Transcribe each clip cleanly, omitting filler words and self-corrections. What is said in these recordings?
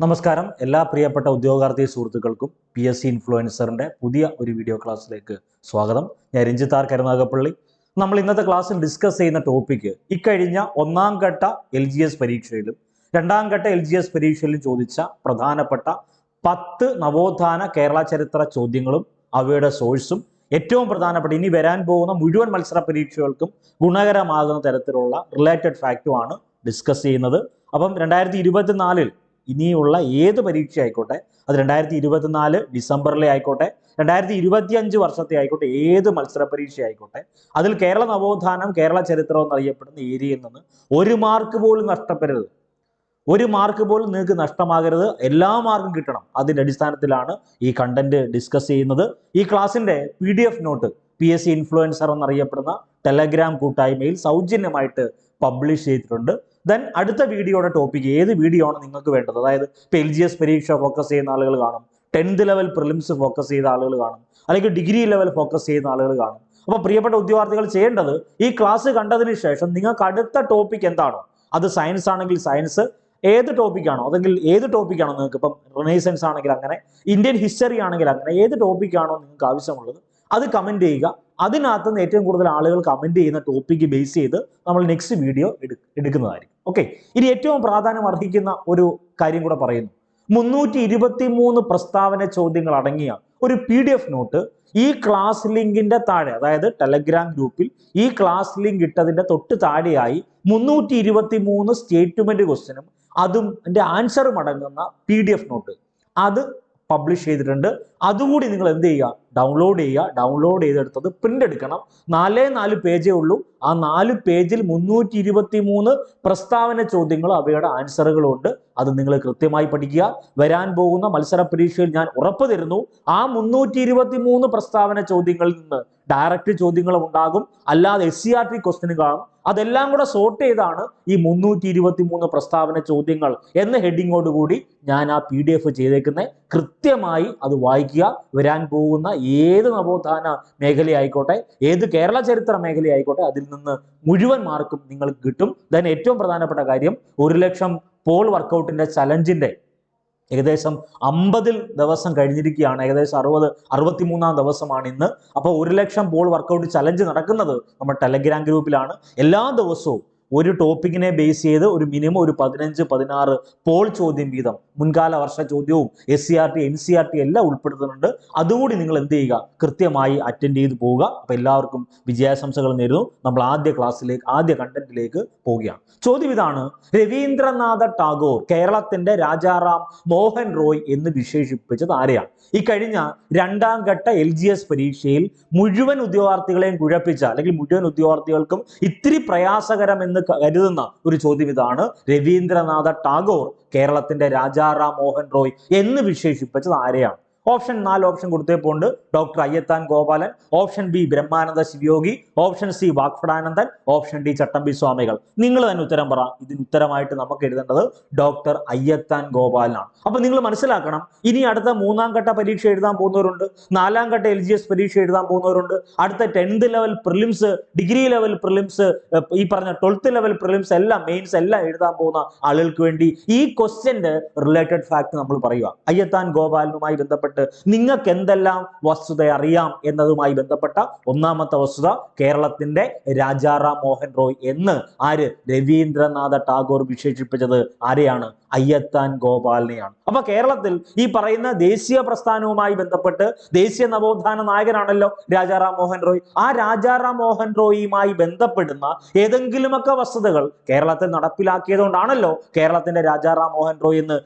നമസ്കാരം എല്ലാ പ്രിയപ്പെട്ട ഉദ്യോഗാർത്ഥി സുഹൃത്തുക്കൾക്കും PSC ഇൻഫ്ലുവൻസറിന്റെ പുതിയ ഒരു വീഡിയോ ക്ലാസ്സിലേക്ക് സ്വാഗതം. ഞാൻ രഞ്ജിത്ത് ആർ കരുനാഗപ്പള്ളി. നമ്മൾ ഇന്നത്തെ ക്ലാസ്സിൽ ഡിസ്കസ് ചെയ്യുന്ന ടോപ്പിക്ക് ഇക്കഴിഞ്ഞ ഒന്നാം ഘട്ട LGS പരീക്ഷയിലും രണ്ടാം ഘട്ട LGS പരീക്ഷയിലും ചോദിച്ച പ്രധാനപ്പെട്ട 10 നവോത്ഥാന കേരള ചരിത്ര ചോദ്യങ്ങളും അവയുടെ സോഴ്സും ഏറ്റവും പ്രധാനപ്പെട്ട ഇനി വരാൻ പോകുന്ന മുഴുവൻ മത്സര പരീക്ഷകൾക്കും ഗുണകരമാകുന്ന തരത്തിലുള്ള റിലേറ്റഡ് ഫാക്റ്റുമാണ് ഡിസ്കസ് ചെയ്യുന്നത്. അപ്പം 2024 ഇനിയുള്ള ഏത് പരീക്ഷ ആയിക്കോട്ടെ, അത് 2024 ഡിസംബറിലെ ആയിക്കോട്ടെ, 2025 വർഷത്തെ ആയിക്കോട്ടെ, ഏത് മത്സര പരീക്ഷ ആയിക്കോട്ടെ, അതിൽ കേരള നവോത്ഥാനം കേരള ചരിത്രം എന്നറിയപ്പെടുന്ന ഏരിയയിൽ നിന്ന് ഒരു മാർക്ക് പോലും നഷ്ടപ്പെടരുത്. ഒരു മാർക്ക് പോലും നിങ്ങൾക്ക് നഷ്ടമാകരുത്. എല്ലാ മാർക്കും കിട്ടണം. അതിന്റെ അടിസ്ഥാനത്തിലാണ് ഈ കണ്ടന്റ് ഡിസ്കസ് ചെയ്യുന്നത്. ഈ ക്ലാസിന്റെ PDF നോട്ട് PSC ഇൻഫ്ലുവൻസർ എന്നറിയപ്പെടുന്ന ടെലഗ്രാം കൂട്ടായ്മയിൽ സൗജന്യമായിട്ട് പബ്ലിഷ് ചെയ്തിട്ടുണ്ട്. ദെൻ അടുത്ത വീഡിയോയുടെ ടോപ്പിക് ഏത് വീഡിയോ ആണ് നിങ്ങൾക്ക് വേണ്ടത്, അതായത് ഇപ്പോൾ LGS പരീക്ഷ ഫോക്കസ് ചെയ്യുന്ന ആളുകൾ കാണും, 10th ലെവൽ പ്രിലിംസ് ഫോക്കസ് ചെയ്ത ആളുകൾ കാണും, അല്ലെങ്കിൽ ഡിഗ്രി ലെവൽ ഫോക്കസ് ചെയ്യുന്ന ആളുകൾ കാണും. അപ്പോൾ പ്രിയപ്പെട്ട ഉദ്യോഗാർത്ഥികൾ ചെയ്യേണ്ടത്, ഈ ക്ലാസ് കണ്ടതിന് ശേഷം നിങ്ങൾക്ക് അടുത്ത ടോപ്പിക് എന്താണോ, അത് സയൻസ് ആണെങ്കിൽ സയൻസ്, ഏത് ടോപ്പിക്കാണോ, അല്ലെങ്കിൽ ഏത് ടോപ്പിക്കാണോ നിങ്ങൾക്ക് ഇപ്പം റിനൈസൻസ് ആണെങ്കിൽ അങ്ങനെ, ഇന്ത്യൻ ഹിസ്റ്ററി ആണെങ്കിൽ അങ്ങനെ, ഏത് ടോപ്പിക്കാണോ നിങ്ങൾക്ക് ആവശ്യമുള്ളത് അത് കമന്റ് ചെയ്യുക. അതിനകത്ത് നിന്ന് ഏറ്റവും കൂടുതൽ ആളുകൾ കമന്റ് ചെയ്യുന്ന ടോപ്പിക്ക് ബേസ് ചെയ്ത് നമ്മൾ നെക്സ്റ്റ് വീഡിയോ എടുക്കുന്നതായിരിക്കും. ഓക്കെ, ഇനി ഏറ്റവും പ്രാധാന്യം അർഹിക്കുന്ന ഒരു കാര്യം കൂടെ പറയുന്നു. 323 പ്രസ്താവന ചോദ്യങ്ങൾ അടങ്ങിയ ഒരു PDF നോട്ട് ഈ ക്ലാസ് ലിങ്കിന്റെ താഴെ, അതായത് ടെലഗ്രാം ഗ്രൂപ്പിൽ ഈ ക്ലാസ് ലിങ്ക് ഇട്ടതിന്റെ തൊട്ട് താഴെയായി 323 സ്റ്റേറ്റ്മെന്റ് ക്വസ്റ്റ്യനും അതും അതിന്റെ ആൻസറും അടങ്ങുന്ന PDF നോട്ട് അത് പബ്ലിഷ് ചെയ്തിട്ടുണ്ട്. അതുകൂടി നിങ്ങൾ എന്ത് ചെയ്യുക, ഡൗൺലോഡ് ചെയ്യുക. ഡൗൺലോഡ് ചെയ്തെടുത്തത് പ്രിന്റ് എടുക്കണം. 4 പേജേ ഉള്ളൂ. ആ 4 പേജിൽ 323 പ്രസ്താവന ചോദ്യങ്ങളും അവയുടെ ആൻസറുകളും ഉണ്ട്. അത് നിങ്ങൾ കൃത്യമായി പഠിക്കുക. വരാൻ പോകുന്ന മത്സര പരീക്ഷയിൽ ഞാൻ ഉറപ്പ് തരുന്നു, ആ 323 പ്രസ്താവന ചോദ്യങ്ങളിൽ നിന്ന് ഡയറക്റ്റ് ചോദ്യങ്ങളും ഉണ്ടാകും, അല്ലാതെ SCRT ക്വസ്റ്റ്യനുകളാണ്. അതെല്ലാം കൂടെ സോർട്ട് ചെയ്താണ് ഈ 323 പ്രസ്താവന ചോദ്യങ്ങൾ എന്ന ഹെഡിങ്ങോടുകൂടി ഞാൻ ആ PDF ചെയ്തേക്കുന്നത്. കൃത്യമായി അത് വായിക്കുക. വരാൻ പോകുന്ന ഏത് നവോത്ഥാന മേഖലയായിക്കോട്ടെ, ഏത് കേരള ചരിത്ര മേഖലയായിക്കോട്ടെ, അതിൽ നിന്ന് മുഴുവൻ മാർക്കും നിങ്ങൾക്ക് കിട്ടും. ദെൻ ഏറ്റവും പ്രധാനപ്പെട്ട കാര്യം, 1 ലക്ഷം പോൾ വർക്കൗട്ടിന്റെ ചലഞ്ചിന്റെ ഏകദേശം 50 ദിവസം കഴിഞ്ഞിരിക്കുകയാണ്. ഏകദേശം 63-ാം ദിവസമാണ് ഇന്ന്. അപ്പോൾ 1 ലക്ഷം പോൾ വർക്കൗട്ട് ചലഞ്ച് നടക്കുന്നത് നമ്മുടെ ടെലഗ്രാം ഗ്രൂപ്പിലാണ്. എല്ലാ ദിവസവും ഒരു ടോപ്പിക്കിനെ ബേസ് ചെയ്ത് ഒരു മിനിമം ഒരു 15-16 പോൾ ചോദ്യം വീതം, മുൻകാല വർഷ ചോദ്യവും SCRT NCRT എല്ലാം ഉൾപ്പെടുത്തുന്നുണ്ട്. അതുകൂടി നിങ്ങൾ എന്ത് ചെയ്യുക, കൃത്യമായി അറ്റൻഡ് ചെയ്ത് പോവുക. അപ്പൊ എല്ലാവർക്കും വിജയാശംസകൾ നേരുന്നു. നമ്മൾ ആദ്യ കണ്ടന്റിലേക്ക് പോവുകയാണ്. ചോദ്യം ഇതാണ്: രവീന്ദ്രനാഥ ടാഗോർ കേരളത്തിന്റെ രാജാറാം മോഹൻ റോയ് എന്ന് വിശേഷിപ്പിച്ചത് ആരെയാണ്? ഈ കഴിഞ്ഞ രണ്ടാം ഘട്ട LGS പരീക്ഷയിൽ മുഴുവൻ ഉദ്യോഗാർത്ഥികളെയും കുഴപ്പിച്ച, അല്ലെങ്കിൽ മുഴുവൻ ഉദ്യോഗാർത്ഥികൾക്കും ഇത്തിരി പ്രയാസകരമെന്ന് കരുതുന്ന ഒരു ചോദ്യം ഇതാണ്: രവീന്ദ്രനാഥ ടാഗോർ കേരളത്തിന്റെ രാജാറാം മോഹൻ റോയ് എന്ന് വിശേഷിപ്പിച്ചത് ആരെയാണ്? ഓപ്ഷൻ 4 ഓപ്ഷൻ കൊടുത്തേപ്പോണ്ട്. Doctor Ayyathan Gopalan, option B Brahmananda Sivayogi, option C Vagbhatananda, option D Chattampi Swamikal. നിങ്ങൾ തന്നെ ഉത്തരം പറ. ഇതിന് ഉത്തരമായിട്ട് നമുക്ക് എഴുതേണ്ടത് ഡോക്ടർ അയ്യത്താൻ ഗോപാലനാണ്. അപ്പൊ നിങ്ങൾ മനസ്സിലാക്കണം, ഇനി അടുത്ത 3ാം ഘട്ട പരീക്ഷ എഴുതാൻ പോകുന്നവരുണ്ട്, 4ാം ഘട്ട LGS പരീക്ഷ എഴുതാൻ പോകുന്നവരുണ്ട്, അടുത്ത 10th level prelims, degree level prelims, ഈ പറഞ്ഞ 12th ലെവൽ പ്രിലിംസ് എല്ലാം, മെയിൻസ് എല്ലാം എഴുതാൻ പോകുന്ന ആളുകൾക്ക് വേണ്ടി ഈ ക്വസ്റ്റ്യന്റെ റിലേറ്റഡ് ഫാക്ട് നമ്മൾ പറയുക. അയ്യത്താൻ ഗോപാലനുമായി ബന്ധപ്പെട്ട് നിങ്ങൾക്ക് എന്തെല്ലാം വസ്തുത അറിയാം എന്നതുമായി ബന്ധപ്പെട്ട ഒന്നാമത്തെ വസ്തുത, കേരളത്തിന്റെ രാജാറാം മോഹൻ റോയ് എന്ന് രവീന്ദ്രനാഥ ടാഗോർ വിശേഷിപ്പിച്ചത് ആരെയാണ്? അയ്യത്താൻ ഗോപാലിനെയാണ്. അപ്പൊ കേരളത്തിൽ ഈ പറയുന്ന ദേശീയ പ്രസ്ഥാനവുമായി ബന്ധപ്പെട്ട് ദേശീയ നവോത്ഥാന നായകനാണല്ലോ രാജാറാം മോഹൻ റോയ്. ആ രാജാറാം മോഹൻ റോയിയുമായി ബന്ധപ്പെടുന്ന ഏതെങ്കിലുമൊക്കെ വസ്തുതകൾ കേരളത്തിൽ നടപ്പിലാക്കിയതുകൊണ്ടാണല്ലോ കേരളത്തിന്റെ രാജാറാം മോഹൻ റോയ് എന്ന്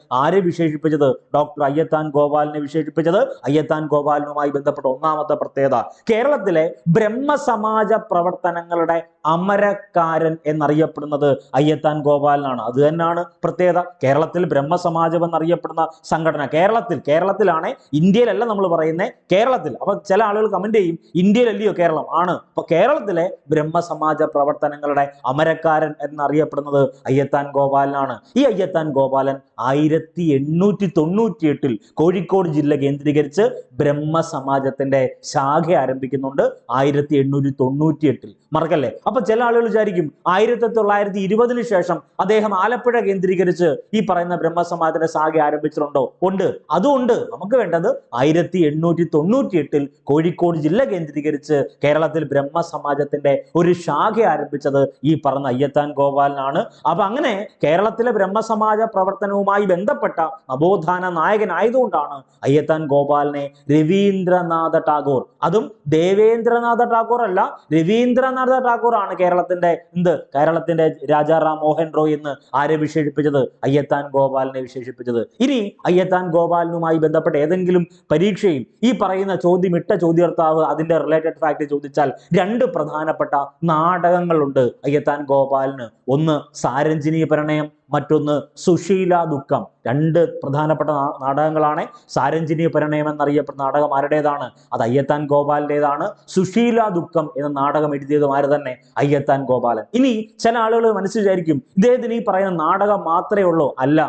വിശേഷിപ്പിച്ചത്? ഡോക്ടർ അയ്യത്താൻ ഗോപാലിനെ വിശേഷിപ്പിച്ചത്. അയ്യത്താൻ ഗോപാലനുമായി ബന്ധപ്പെട്ട ഒന്നാമത്തെ പ്രത്യേകത, കേരളത്തിലെ ബ്രഹ്മസമാജ പ്രവർത്തനങ്ങളുടെ അമരക്കാരൻ എന്നറിയപ്പെടുന്നത് അയ്യത്താൻ ഗോപാലനാണ്. അത് തന്നെയാണ് പ്രത്യേകത. കേരളത്തിൽ ബ്രഹ്മസമാജം എന്നറിയപ്പെടുന്ന സംഘടന കേരളത്തിലാണ്, ഇന്ത്യയിലല്ല നമ്മൾ പറയുന്നത്, കേരളത്തിൽ. അപ്പൊ ചില ആളുകൾ കമന്റ് ചെയ്യും, ഇന്ത്യയിലല്ലയോ കേരളം? ആണ്. അപ്പൊ കേരളത്തിലെ ബ്രഹ്മസമാജ പ്രവർത്തനങ്ങളുടെ അമരക്കാരൻ എന്നറിയപ്പെടുന്നത് അയ്യത്താൻ ഗോപാലനാണ്. ഈ അയ്യത്താൻ ഗോപാലൻ 1898 കോഴിക്കോട് ജില്ല കേന്ദ്രീകരിച്ച് ബ്രഹ്മ സമാജത്തിന്റെ ശാഖ ആരംഭിക്കുന്നുണ്ട് 1898. മറക്കല്ലേ. അപ്പൊ ചില ആളുകൾ വിചാരിക്കും 1920 ശേഷം അദ്ദേഹം ആലപ്പുഴ കേന്ദ്രീകരിച്ച് ഈ പറയുന്ന ബ്രഹ്മസമാജത്തിന്റെ ശാഖ ആരംഭിച്ചിട്ടുണ്ടോ? ഉണ്ട്, അതുകൊണ്ട് നമുക്ക് വേണ്ടത് 1898 കോഴിക്കോട് ജില്ല കേന്ദ്രീകരിച്ച് കേരളത്തിൽ ബ്രഹ്മസമാജത്തിന്റെ ഒരു ശാഖ ആരംഭിച്ചത് ഈ പറഞ്ഞ അയ്യത്താൻ ഗോപാലനാണ്. അപ്പൊ അങ്ങനെ കേരളത്തിലെ ബ്രഹ്മസമാജ പ്രവർത്തനവുമായി ബന്ധപ്പെട്ട നവോത്ഥാന നായകനായതുകൊണ്ടാണ് അയ്യത്താൻ ഗോപാലനെ രവീന്ദ്രനാഥ ടാഗോർ, അതും ദേവേന്ദ്രനാഥ ടാഗോർ അല്ല, രവീന്ദ്രനാഥ ടാഗോർ ആണ് കേരളത്തിന്റെ രാജാറാം മോഹൻ റോയ് എന്ന് ആരെ വിശേഷിപ്പിച്ചത്? അയ്യത്താൻ ഗോപാലനെ വിശേഷിപ്പിച്ചത്. ഇനി അയ്യത്താൻ ഗോപാലനുമായി ബന്ധപ്പെട്ട ഏതെങ്കിലും പരീക്ഷയിൽ ഈ പറയുന്ന ചോദ്യമിട്ട ചോദ്യോർത്താവ് അതിന്റെ റിലേറ്റഡ് ഫാക്ട് ചോദിച്ചാൽ 2 പ്രധാനപ്പെട്ട നാടകങ്ങളുണ്ട് അയ്യത്താൻ ഗോപാലന്. ഒന്ന് സാരഞ്ജിനി പ്രണയം, മറ്റൊന്ന് സുശീല ദുഃഖം. 2 പ്രധാനപ്പെട്ട നാടകങ്ങളാണ്. സാരഞ്ജിനി പ്രണയം എന്നറിയപ്പെടുന്ന നാടകം ആരുടേതാണ്? അത് അയ്യത്താൻ ഗോപാലിൻ്റെതാണ്. സുശീല ദുഃഖം എന്ന നാടകം എഴുതിയതും ആര് തന്നെ? അയ്യത്താൻ ഗോപാലൻ. ഇനി ചില ആളുകൾ മനസ്സിൽ വിചാരിക്കും ഇദ്ദേഹത്തിന് ഈ പറയുന്ന നാടകം മാത്രമേ ഉള്ളൂ. അല്ല,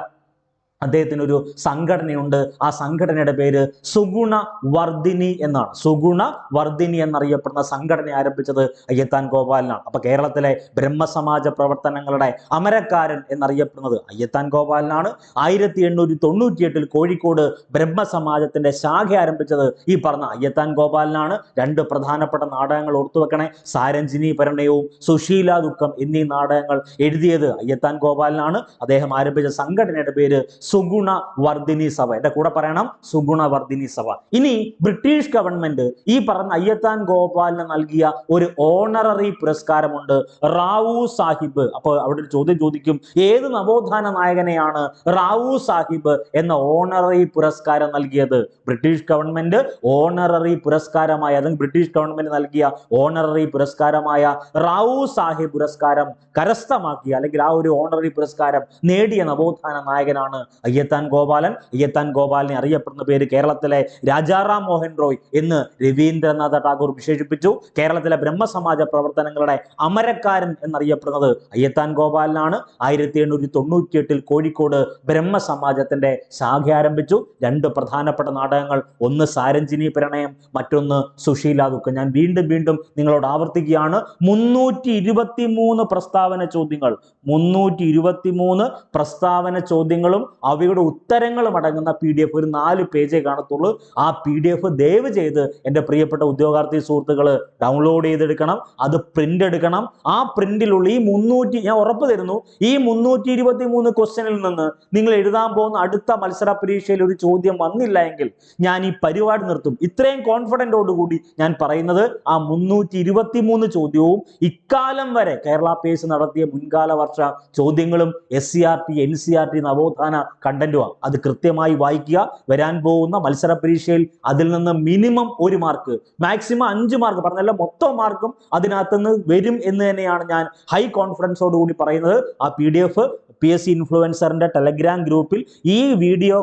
അദ്ദേഹത്തിന് ഒരു സംഘടനയുണ്ട്. ആ സംഘടനയുടെ പേര് സുഗുണ വർദ്ധിനി എന്നാണ്. സുഗുണ വർദ്ധിനി എന്നറിയപ്പെടുന്ന സംഘടന ആരംഭിച്ചത് അയ്യത്താൻ ഗോപാലനാണ്. അപ്പൊ കേരളത്തിലെ ബ്രഹ്മസമാജ പ്രവർത്തനങ്ങളുടെ അമരക്കാരൻ എന്നറിയപ്പെടുന്നത് അയ്യത്താൻ ഗോപാലനാണ്. 1898 കോഴിക്കോട് ബ്രഹ്മസമാജത്തിന്റെ ശാഖ ആരംഭിച്ചത് ഈ പറഞ്ഞ അയ്യത്താൻ ഗോപാലനാണ്. 2 പ്രധാനപ്പെട്ട നാടകങ്ങൾ ഓർത്തു വെക്കണേ. സാരഞ്ജിനി പരിണയവും സുശീല ദുഃഖം എന്നീ നാടകങ്ങൾ എഴുതിയത് അയ്യത്താൻ ഗോപാലനാണ്. അദ്ദേഹം ആരംഭിച്ച സംഘടനയുടെ പേര് സുഗുണ വർദ്ധിനി സഭ. എന്റെ കൂടെ പറയണം, സുഗുണ വർദ്ധിനി സഭ. ഇനി ബ്രിട്ടീഷ് ഗവൺമെന്റ് ഈ പറഞ്ഞ അയ്യത്താൻ ഗോപാലിന് നൽകിയ ഒരു ഓണററി പുരസ്കാരമുണ്ട്, റാവു സാഹിബ്. അപ്പോൾ അവിടെ ഒരു ചോദ്യം ചോദിക്കും, ഏത് നവോത്ഥാന നായകനെയാണ് റാവു സാഹിബ് എന്ന ഓണററി പുരസ്കാരം നൽകിയത്? ബ്രിട്ടീഷ് ഗവൺമെന്റ് ഓണററി പുരസ്കാരമായ, അല്ലെങ്കിൽ ബ്രിട്ടീഷ് ഗവൺമെന്റ് നൽകിയ ഓണററി പുരസ്കാരമായ റാവു സാഹിബ് പുരസ്കാരം കരസ്ഥമാക്കിയ, അല്ലെങ്കിൽ ആ ഒരു ഓണററി പുരസ്കാരം നേടിയ നവോത്ഥാന നായകനാണ് അയ്യത്താൻ ഗോപാലൻ. അയ്യത്താൻ ഗോപാലനെ അറിയപ്പെടുന്ന പേര് കേരളത്തിലെ രാജാറാം മോഹൻ റോയ് എന്ന് രവീന്ദ്രനാഥ ടാഗോർ വിശേഷിപ്പിച്ചു. കേരളത്തിലെ ബ്രഹ്മസമാജ പ്രവർത്തനങ്ങളുടെ അമരക്കാരൻ എന്നറിയപ്പെടുന്നത് അയ്യത്താൻ ഗോപാലനാണ്. 1898 കോഴിക്കോട് ബ്രഹ്മസമാജത്തിന്റെ ശാഖ ആരംഭിച്ചു. 2 പ്രധാനപ്പെട്ട നാടകങ്ങൾ, ഒന്ന് സാരഞ്ജിനി പ്രണയം, മറ്റൊന്ന് സുശീല ദുഃഖം. ഞാൻ വീണ്ടും നിങ്ങളോട് ആവർത്തിക്കുകയാണ്, 323 പ്രസ്താവന ചോദ്യങ്ങൾ, 323 പ്രസ്താവന ചോദ്യങ്ങളും അവയുടെ ഉത്തരങ്ങളും അടങ്ങുന്ന PDF ഒരു 4 പേജേ കാണത്തുള്ളൂ. ആ PDF ദയവ് ചെയ്ത് എൻ്റെ പ്രിയപ്പെട്ട ഉദ്യോഗാർത്ഥി സുഹൃത്തുക്കൾ ഡൗൺലോഡ് ചെയ്തെടുക്കണം. അത് പ്രിന്റ് എടുക്കണം. ആ പ്രിന്റിലുള്ള ഈ 300, ഞാൻ ഉറപ്പ് തരുന്നു, ഈ 323 ക്വസ്റ്റ്യനിൽ നിന്ന് നിങ്ങൾ എഴുതാൻ പോകുന്ന അടുത്ത മത്സര പരീക്ഷയിൽ ഒരു ചോദ്യം വന്നില്ല എങ്കിൽ ഞാൻ ഈ പരിപാടി നിർത്തും. ഇത്രയും കോൺഫിഡൻറ്റോടുകൂടി ഞാൻ പറയുന്നത്, ആ 323 ചോദ്യവും ഇക്കാലം വരെ കേരള പേസ് നടത്തിയ മുൻകാല വർഷ ചോദ്യങ്ങളും SCRT NCRT നവോത്ഥാന കണ്ടന്റുമാണ്. അത് കൃത്യമായി വായിക്കുക. വരാൻ പോകുന്ന മത്സര പരീക്ഷയിൽ അതിൽ നിന്ന് മിനിമം 1 മാർക്ക്, മാക്സിമം 5 മാർക്ക്, പറഞ്ഞല്ല മൊത്തം മാർക്കും അതിനകത്തുനിന്ന് വരും എന്ന് തന്നെയാണ് ഞാൻ ഹൈ കോൺഫിഡൻസോട് കൂടി പറയുന്നത്. ആ PDF PSC ഇൻഫ്ലുവൻസറിന്റെ ടെലഗ്രാം ഗ്രൂപ്പിൽ ഈ വീഡിയോ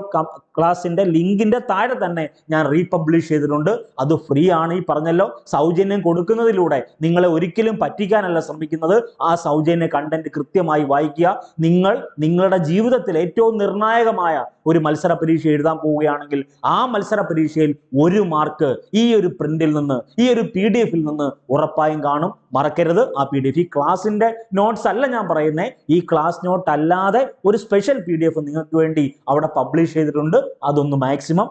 ക്ലാസിന്റെ ലിങ്കിന്റെ താഴെ തന്നെ ഞാൻ റീപബ്ലിഷ് ചെയ്തിട്ടുണ്ട്. അത് ഫ്രീ ആണ്. ഈ പറഞ്ഞല്ലോ, സൗജന്യം കൊടുക്കുന്നതിലൂടെ നിങ്ങളെ ഒരിക്കലും പറ്റിക്കാനല്ല ശ്രമിക്കുന്നത്. ആ സൗജന്യ കണ്ടന്റ് കൃത്യമായി വായിക്കുക. നിങ്ങളുടെ ജീവിതത്തിൽ ഏറ്റവും നിർണായകമായ ഒരു മത്സര പരീക്ഷ എഴുതാൻ പോവുകയാണെങ്കിൽ ആ മത്സര പരീക്ഷയിൽ 1 മാർക്ക് ഈ ഒരു പ്രിന്റിൽ നിന്ന്, ഈ ഒരു PDF-ൽ നിന്ന് ഉറപ്പായും കാണും. മറക്കരുത് ആ PDF. ഈ ക്ലാസിന്റെ നോട്ട്സ് അല്ല ഞാൻ പറയുന്നത്, ഈ ക്ലാസ് നോട്ട് അല്ലാതെ ഒരു സ്പെഷ്യൽ PDF നിങ്ങൾക്ക് വേണ്ടി അവിടെ പബ്ലിഷ് ചെയ്തിട്ടുണ്ട്. അതൊന്ന് മാക്സിമം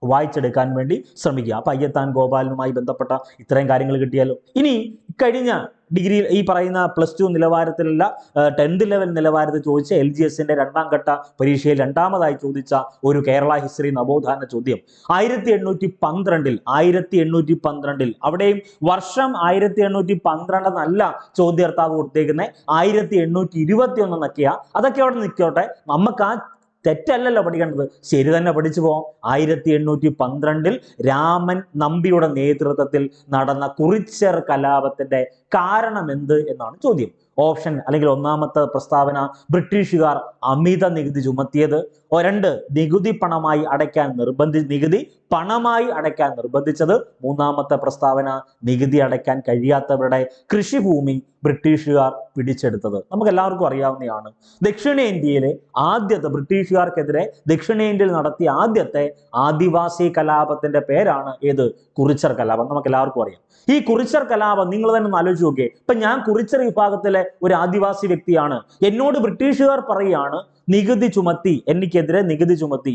വായിച്ചെടുക്കാൻ വേണ്ടി ശ്രമിക്കുക. അപ്പൊ അയ്യത്താൻ ഗോപാലനുമായി ബന്ധപ്പെട്ട ഇത്രയും കാര്യങ്ങൾ കിട്ടിയാലോ. ഇനി കഴിഞ്ഞ ഡിഗ്രി ഈ പറയുന്ന +2 നിലവാരത്തിലുള്ള 10th ലെവൽ നിലവാരത്തിൽ ചോദിച്ച LGSന്റെ 2ാം ഘട്ട പരീക്ഷയിൽ 2ാമതായി ചോദിച്ച ഒരു കേരള ഹിസ്റ്ററി നവോത്ഥാന ചോദ്യം 1812 അവിടെയും വർഷം 1812 എന്നല്ല ചോദ്യാർത്ഥാവ് കൊടുത്തേക്കുന്നത്, 1821 എന്നൊക്കെയാ. അതൊക്കെ അവിടെ നിൽക്കോട്ടെ, നമുക്ക് ആ തെറ്റല്ലല്ലോ പഠിക്കേണ്ടത്, ശരി തന്നെ പഠിച്ചു പോകാം. 1812 രാമൻ നമ്പിയുടെ നേതൃത്വത്തിൽ നടന്ന കുറിച്യർ കലാപത്തിന്റെ കാരണം എന്ത് എന്നാണ് ചോദ്യം. ഓപ്ഷൻ അല്ലെങ്കിൽ ഒന്നാമത്തെ പ്രസ്താവന, ബ്രിട്ടീഷുകാർ അമിത നികുതി ചുമത്തിയത്. 2, നികുതി പണമായി അടയ്ക്കാൻ നിർബന്ധിച്ചത്. 3-ാമത്തെ പ്രസ്താവന, നികുതി അടയ്ക്കാൻ കഴിയാത്തവരുടെ കൃഷിഭൂമി ബ്രിട്ടീഷുകാർ പിടിച്ചെടുത്തത്. നമുക്ക് എല്ലാവർക്കും അറിയാവുന്നതാണ്. ദക്ഷിണേന്ത്യയിലെ ആദ്യത്തെ ബ്രിട്ടീഷുകാർക്കെതിരെ ദക്ഷിണേന്ത്യയിൽ നടത്തിയ ആദ്യത്തെ ആദിവാസി കലാപത്തിന്റെ പേരാണ് ഏത്? കുറിച്യർ കലാപം. നമുക്ക് എല്ലാവർക്കും അറിയാം. ഈ കുറിച്യർ കലാപം നിങ്ങൾ തന്നെ ഒന്ന് ആലോചിച്ച് നോക്കിയേ. ഇപ്പൊ ഞാൻ കുറിച്യർ വിഭാഗത്തിലെ ഒരു ആദിവാസി വ്യക്തിയാണ്. എന്നോട് ബ്രിട്ടീഷുകാർ പറയാണ് നികുതി ചുമത്തി, എനിക്കെതിരെ നികുതി ചുമത്തി.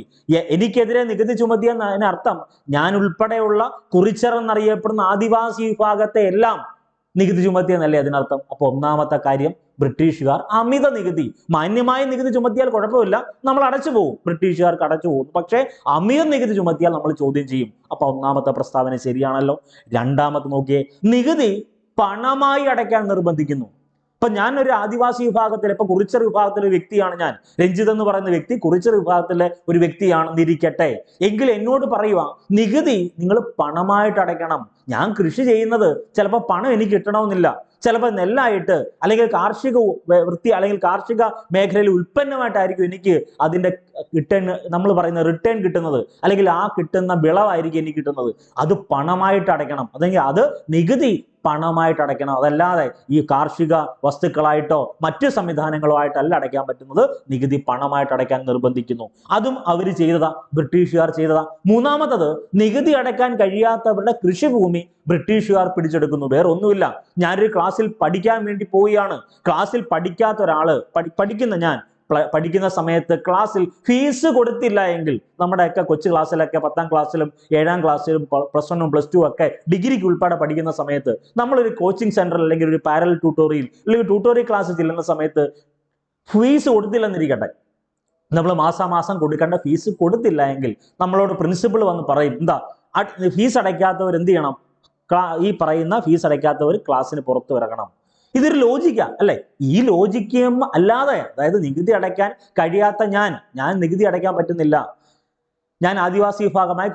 എനിക്കെതിരെ നികുതി ചുമത്തി എന്നതിനർത്ഥം ഞാൻ ഉൾപ്പെടെയുള്ള കുറിച്യർ എന്നറിയപ്പെടുന്ന ആദിവാസി വിഭാഗത്തെ എല്ലാം നികുതി ചുമത്തിയെന്നല്ലേ അതിനർത്ഥം. അപ്പൊ ഒന്നാമത്തെ കാര്യം, ബ്രിട്ടീഷുകാർ അമിത നികുതി, മാന്യമായ നികുതി ചുമത്തിയാൽ കുഴപ്പമില്ല, നമ്മൾ അടച്ചു പോകും, ബ്രിട്ടീഷുകാർക്ക് അടച്ചു പോകും. പക്ഷേ അമിത നികുതി ചുമത്തിയാൽ നമ്മൾ ചോദ്യം ചെയ്യും. അപ്പൊ ഒന്നാമത്തെ പ്രസ്താവന ശരിയാണല്ലോ. 2-ാമത്തെ നോക്കിയേ, നികുതി പണമായി അടയ്ക്കാൻ നിർബന്ധിക്കുന്നു. ഇപ്പൊ ഞാൻ ഒരു ആദിവാസി വിഭാഗത്തിലെ, ഇപ്പൊ കുറിച്യർ വിഭാഗത്തിലെ ഒരു വ്യക്തിയാണ് ഞാൻ. രഞ്ജിത്ത് എന്ന് പറയുന്ന വ്യക്തി കുറിച്യർ വിഭാഗത്തിലെ ഒരു വ്യക്തിയാണെന്നിരിക്കട്ടെ. എങ്കിൽ എന്നോട് പറയുക, നികുതി നിങ്ങൾ പണമായിട്ട് അടയ്ക്കണം. ഞാൻ കൃഷി ചെയ്യുന്നത് ചിലപ്പോൾ പണം എനിക്ക് കിട്ടണമെന്നില്ല, ചിലപ്പോൾ നെല്ലായിട്ട് അല്ലെങ്കിൽ കാർഷിക വൃത്തി അല്ലെങ്കിൽ കാർഷിക മേഖലയിൽ ഉൽപ്പന്നമായിട്ടായിരിക്കും എനിക്ക് അതിന്റെ നമ്മൾ പറയുന്ന റിട്ടേൺ കിട്ടുന്നത്, അല്ലെങ്കിൽ ആ കിട്ടുന്ന വിളവായിരിക്കും എനിക്ക് കിട്ടുന്നത്. അത് പണമായിട്ട് അടയ്ക്കണം, അല്ലെങ്കിൽ അത് നികുതി പണമായിട്ട് അടയ്ക്കണം. അതല്ലാതെ ഈ കാർഷിക വസ്തുക്കളായിട്ടോ മറ്റു സംവിധാനങ്ങളോ ആയിട്ടല്ല അടയ്ക്കാൻ പറ്റുന്നത്. നികുതി പണമായിട്ട് അടയ്ക്കാൻ നിർബന്ധിക്കുന്നു. അതും അവർ ചെയ്തതാ, ബ്രിട്ടീഷുകാർ ചെയ്തതാ. 3-ാമത്തത്, നികുതി അടയ്ക്കാൻ കഴിയാത്തവരുടെ കൃഷിഭൂമി ബ്രിട്ടീഷുകാർ പിടിച്ചെടുക്കുന്നു. വേറെ ഒന്നുമില്ല, ഞാനൊരു ക്ലാസ്സിൽ പഠിക്കാൻ വേണ്ടി പോവുകയാണ്. ക്ലാസ്സിൽ പഠിക്കാത്ത ഒരാള് പഠിക്കുന്ന സമയത്ത് ക്ലാസ്സിൽ ഫീസ് കൊടുത്തില്ല എങ്കിൽ, നമ്മുടെയൊക്കെ കൊച്ചു ക്ലാസ്സിലൊക്കെ 10-ാം ക്ലാസ്സിലും 7-ാം ക്ലാസ്സിലും +1 +2 ഒക്കെ ഡിഗ്രിക്ക് ഉൾപ്പെടെ പഠിക്കുന്ന സമയത്ത് നമ്മളൊരു കോച്ചിങ് സെന്ററിൽ അല്ലെങ്കിൽ ഒരു പാരലൽ ട്യൂട്ടോറിയൽ അല്ലെങ്കിൽ ട്യൂട്ടോറിയൽ ക്ലാസ്സിൽ ചെല്ലുന്ന സമയത്ത് ഫീസ് കൊടുത്തില്ലെന്നിരിക്കട്ടെ, നമ്മൾ മാസാമാസം കൊടുക്കേണ്ട ഫീസ് കൊടുത്തില്ല എങ്കിൽ നമ്മളോട് പ്രിൻസിപ്പൾ വന്ന് പറയും, എന്താ ഫീസ് അടയ്ക്കാത്തവർ എന്ത് ചെയ്യണം? ഈ പറയുന്ന ഫീസ് അടയ്ക്കാത്തവർ ക്ലാസ്സിന് പുറത്തു ഇറങ്ങണം. ഇതൊരു ലോജിക്കാ അല്ലെ? ഈ ലോജിക്കും അല്ലാതെ, അതായത് നികുതി അടയ്ക്കാൻ കഴിയാത്ത ഞാൻ നികുതി അടയ്ക്കാൻ പറ്റുന്നില്ല, ഞാൻ ആദിവാസി വിഭാഗമായ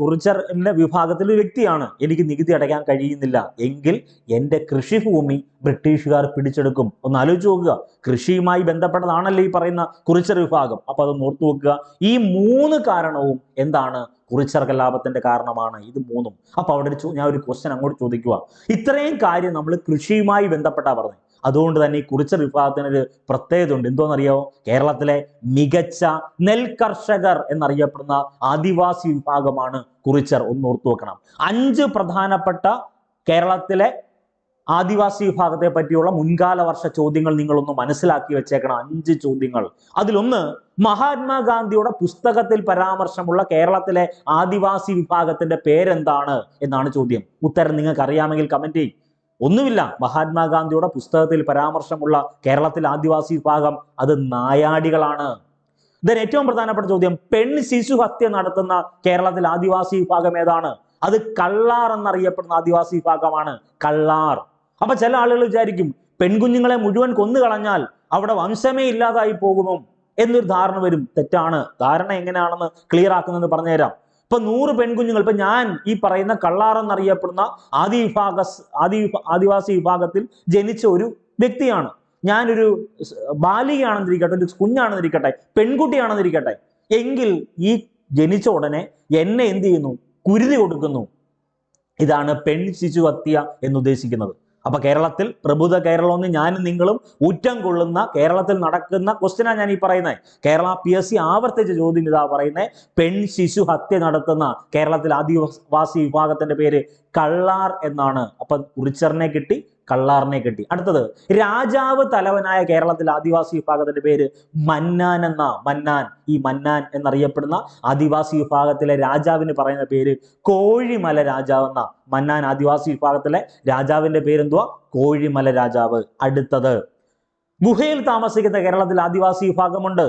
കുറിച്യറിന്റെ വിഭാഗത്തിൽ ഒരു വ്യക്തിയാണ്, എനിക്ക് നികുതി അടയ്ക്കാൻ കഴിയുന്നില്ല എങ്കിൽ എൻ്റെ കൃഷിഭൂമി ബ്രിട്ടീഷുകാർ പിടിച്ചെടുക്കും. ഒന്ന് ആലോചിച്ച് നോക്കുക. കൃഷിയുമായി ബന്ധപ്പെട്ടതാണല്ലോ ഈ പറയുന്ന കുറിച്യർ വിഭാഗം. അപ്പൊ അത് ഓർത്തു വെക്കുക. ഈ 3 കാരണവും എന്താണ്? കുറിച്യർ കലാപത്തിന്റെ കാരണമാണ് ഇത് 3ഉം. അപ്പൊ അവിടെ ഞാൻ ഒരു ക്വസ്റ്റ്യൻ അങ്ങോട്ട് ചോദിക്കുക. ഇത്രയും കാര്യം നമ്മൾ കൃഷിയുമായി ബന്ധപ്പെട്ടാ പറഞ്ഞത്. അതുകൊണ്ട് തന്നെ ഈ കുറിച്യർ വിഭാഗത്തിനൊരു പ്രത്യേകത ഉണ്ട്. എന്തോന്നറിയാമോ? കേരളത്തിലെ മികച്ച നെൽകർഷകർ എന്നറിയപ്പെടുന്ന ആദിവാസി വിഭാഗമാണ് കുറിച്യർ. ഒന്ന് ഓർത്തു വെക്കണം. 5 പ്രധാനപ്പെട്ട കേരളത്തിലെ ആദിവാസി വിഭാഗത്തെ പറ്റിയുള്ള മുൻകാല വർഷ ചോദ്യങ്ങൾ നിങ്ങളൊന്ന് മനസ്സിലാക്കി വെച്ചേക്കണം. 5 ചോദ്യങ്ങൾ. അതിലൊന്ന്, മഹാത്മാഗാന്ധിയുടെ പുസ്തകത്തിൽ പരാമർശമുള്ള കേരളത്തിലെ ആദിവാസി വിഭാഗത്തിന്റെ പേരെന്താണ് എന്നാണ് ചോദ്യം. ഉത്തരം നിങ്ങൾക്ക് അറിയാമെങ്കിൽ കമന്റ് ചെയ്യും. ഒന്നുമില്ല, മഹാത്മാഗാന്ധിയുടെ പുസ്തകത്തിൽ പരാമർശമുള്ള കേരളത്തിലെ ആദിവാസി വിഭാഗം അത് നായാടികളാണ്. ഇതിന് ഏറ്റവും പ്രധാനപ്പെട്ട ചോദ്യം, ശിശു ഹത്യ നടത്തുന്ന കേരളത്തിലെ ആദിവാസി വിഭാഗം ഏതാണ്? അത് കള്ളാർ എന്നറിയപ്പെടുന്ന ആദിവാസി വിഭാഗമാണ്. കള്ളാർ. അപ്പൊ ചില ആളുകൾ വിചാരിക്കും പെൺകുഞ്ഞുങ്ങളെ മുഴുവൻ കൊന്നു കളഞ്ഞാൽ അവിടെ വംശമേ ഇല്ലാതായി പോകുമോ എന്നൊരു ധാരണ വരും. തെറ്റാണ്. ധാരണ എങ്ങനെയാണെന്ന് ക്ലിയർ ആക്കുന്നത് പറഞ്ഞുതരാം. ഇപ്പൊ 100 പെൺകുഞ്ഞുങ്ങൾ, ഇപ്പൊ ഞാൻ ഈ പറയുന്ന കള്ളാർ എന്നറിയപ്പെടുന്ന ആദിവാസി വിഭാഗത്തിൽ ജനിച്ച ഒരു വ്യക്തിയാണ്. ഞാനൊരു ബാലികയാണെന്നിരിക്കട്ടെ, ഒരു കുഞ്ഞാണെന്നിരിക്കട്ടെ, പെൺകുട്ടിയാണെന്നിരിക്കട്ടെ, എങ്കിൽ ഈ ജനിച്ച ഉടനെ എന്നെ എന്ത് ചെയ്യുന്നു? കുരുതി കൊടുക്കുന്നു. ഇതാണ് ശിശു ഹത്യ എന്നുദ്ദേശിക്കുന്നത്. അപ്പൊ കേരളത്തിൽ പ്രബുദ്ധ കേരളം എന്ന് ഞാനും നിങ്ങളും ഊറ്റം കൊള്ളുന്ന കേരളത്തിൽ നടക്കുന്ന ക്വസ്റ്റ്യനാണ് ഞാൻ ഈ പറയുന്നത്. കേരള PSC ആവർത്തിച്ച ചോദ്യം ഇതാ പറയുന്നത്, ശിശു ഹത്യ നടത്തുന്ന കേരളത്തിൽ ആദിവാസി വിഭാഗത്തിന്റെ പേര് കള്ളാർ എന്നാണ്. അപ്പൊ കുറിച്യറിനെ കിട്ടി, കള്ളാറിനെ കിട്ടി. അടുത്തത്, രാജാവ് തലവനായ കേരളത്തിൽ ആദിവാസി വിഭാഗത്തിന്റെ പേര് മന്നാൻ എന്ന. ഈ മന്നാൻ എന്നറിയപ്പെടുന്ന ആദിവാസി വിഭാഗത്തിലെ രാജാവിന് പറയുന്ന പേര് കോഴിമല രാജാവ് എന്ന. മന്നാൻ ആദിവാസി വിഭാഗത്തിലെ രാജാവിന്റെ പേരെന്തുവാ? കോഴിമല രാജാവ്. അടുത്തത്, ഗുഹയിൽ താമസിക്കുന്ന കേരളത്തിൽ ആദിവാസി വിഭാഗമുണ്ട്.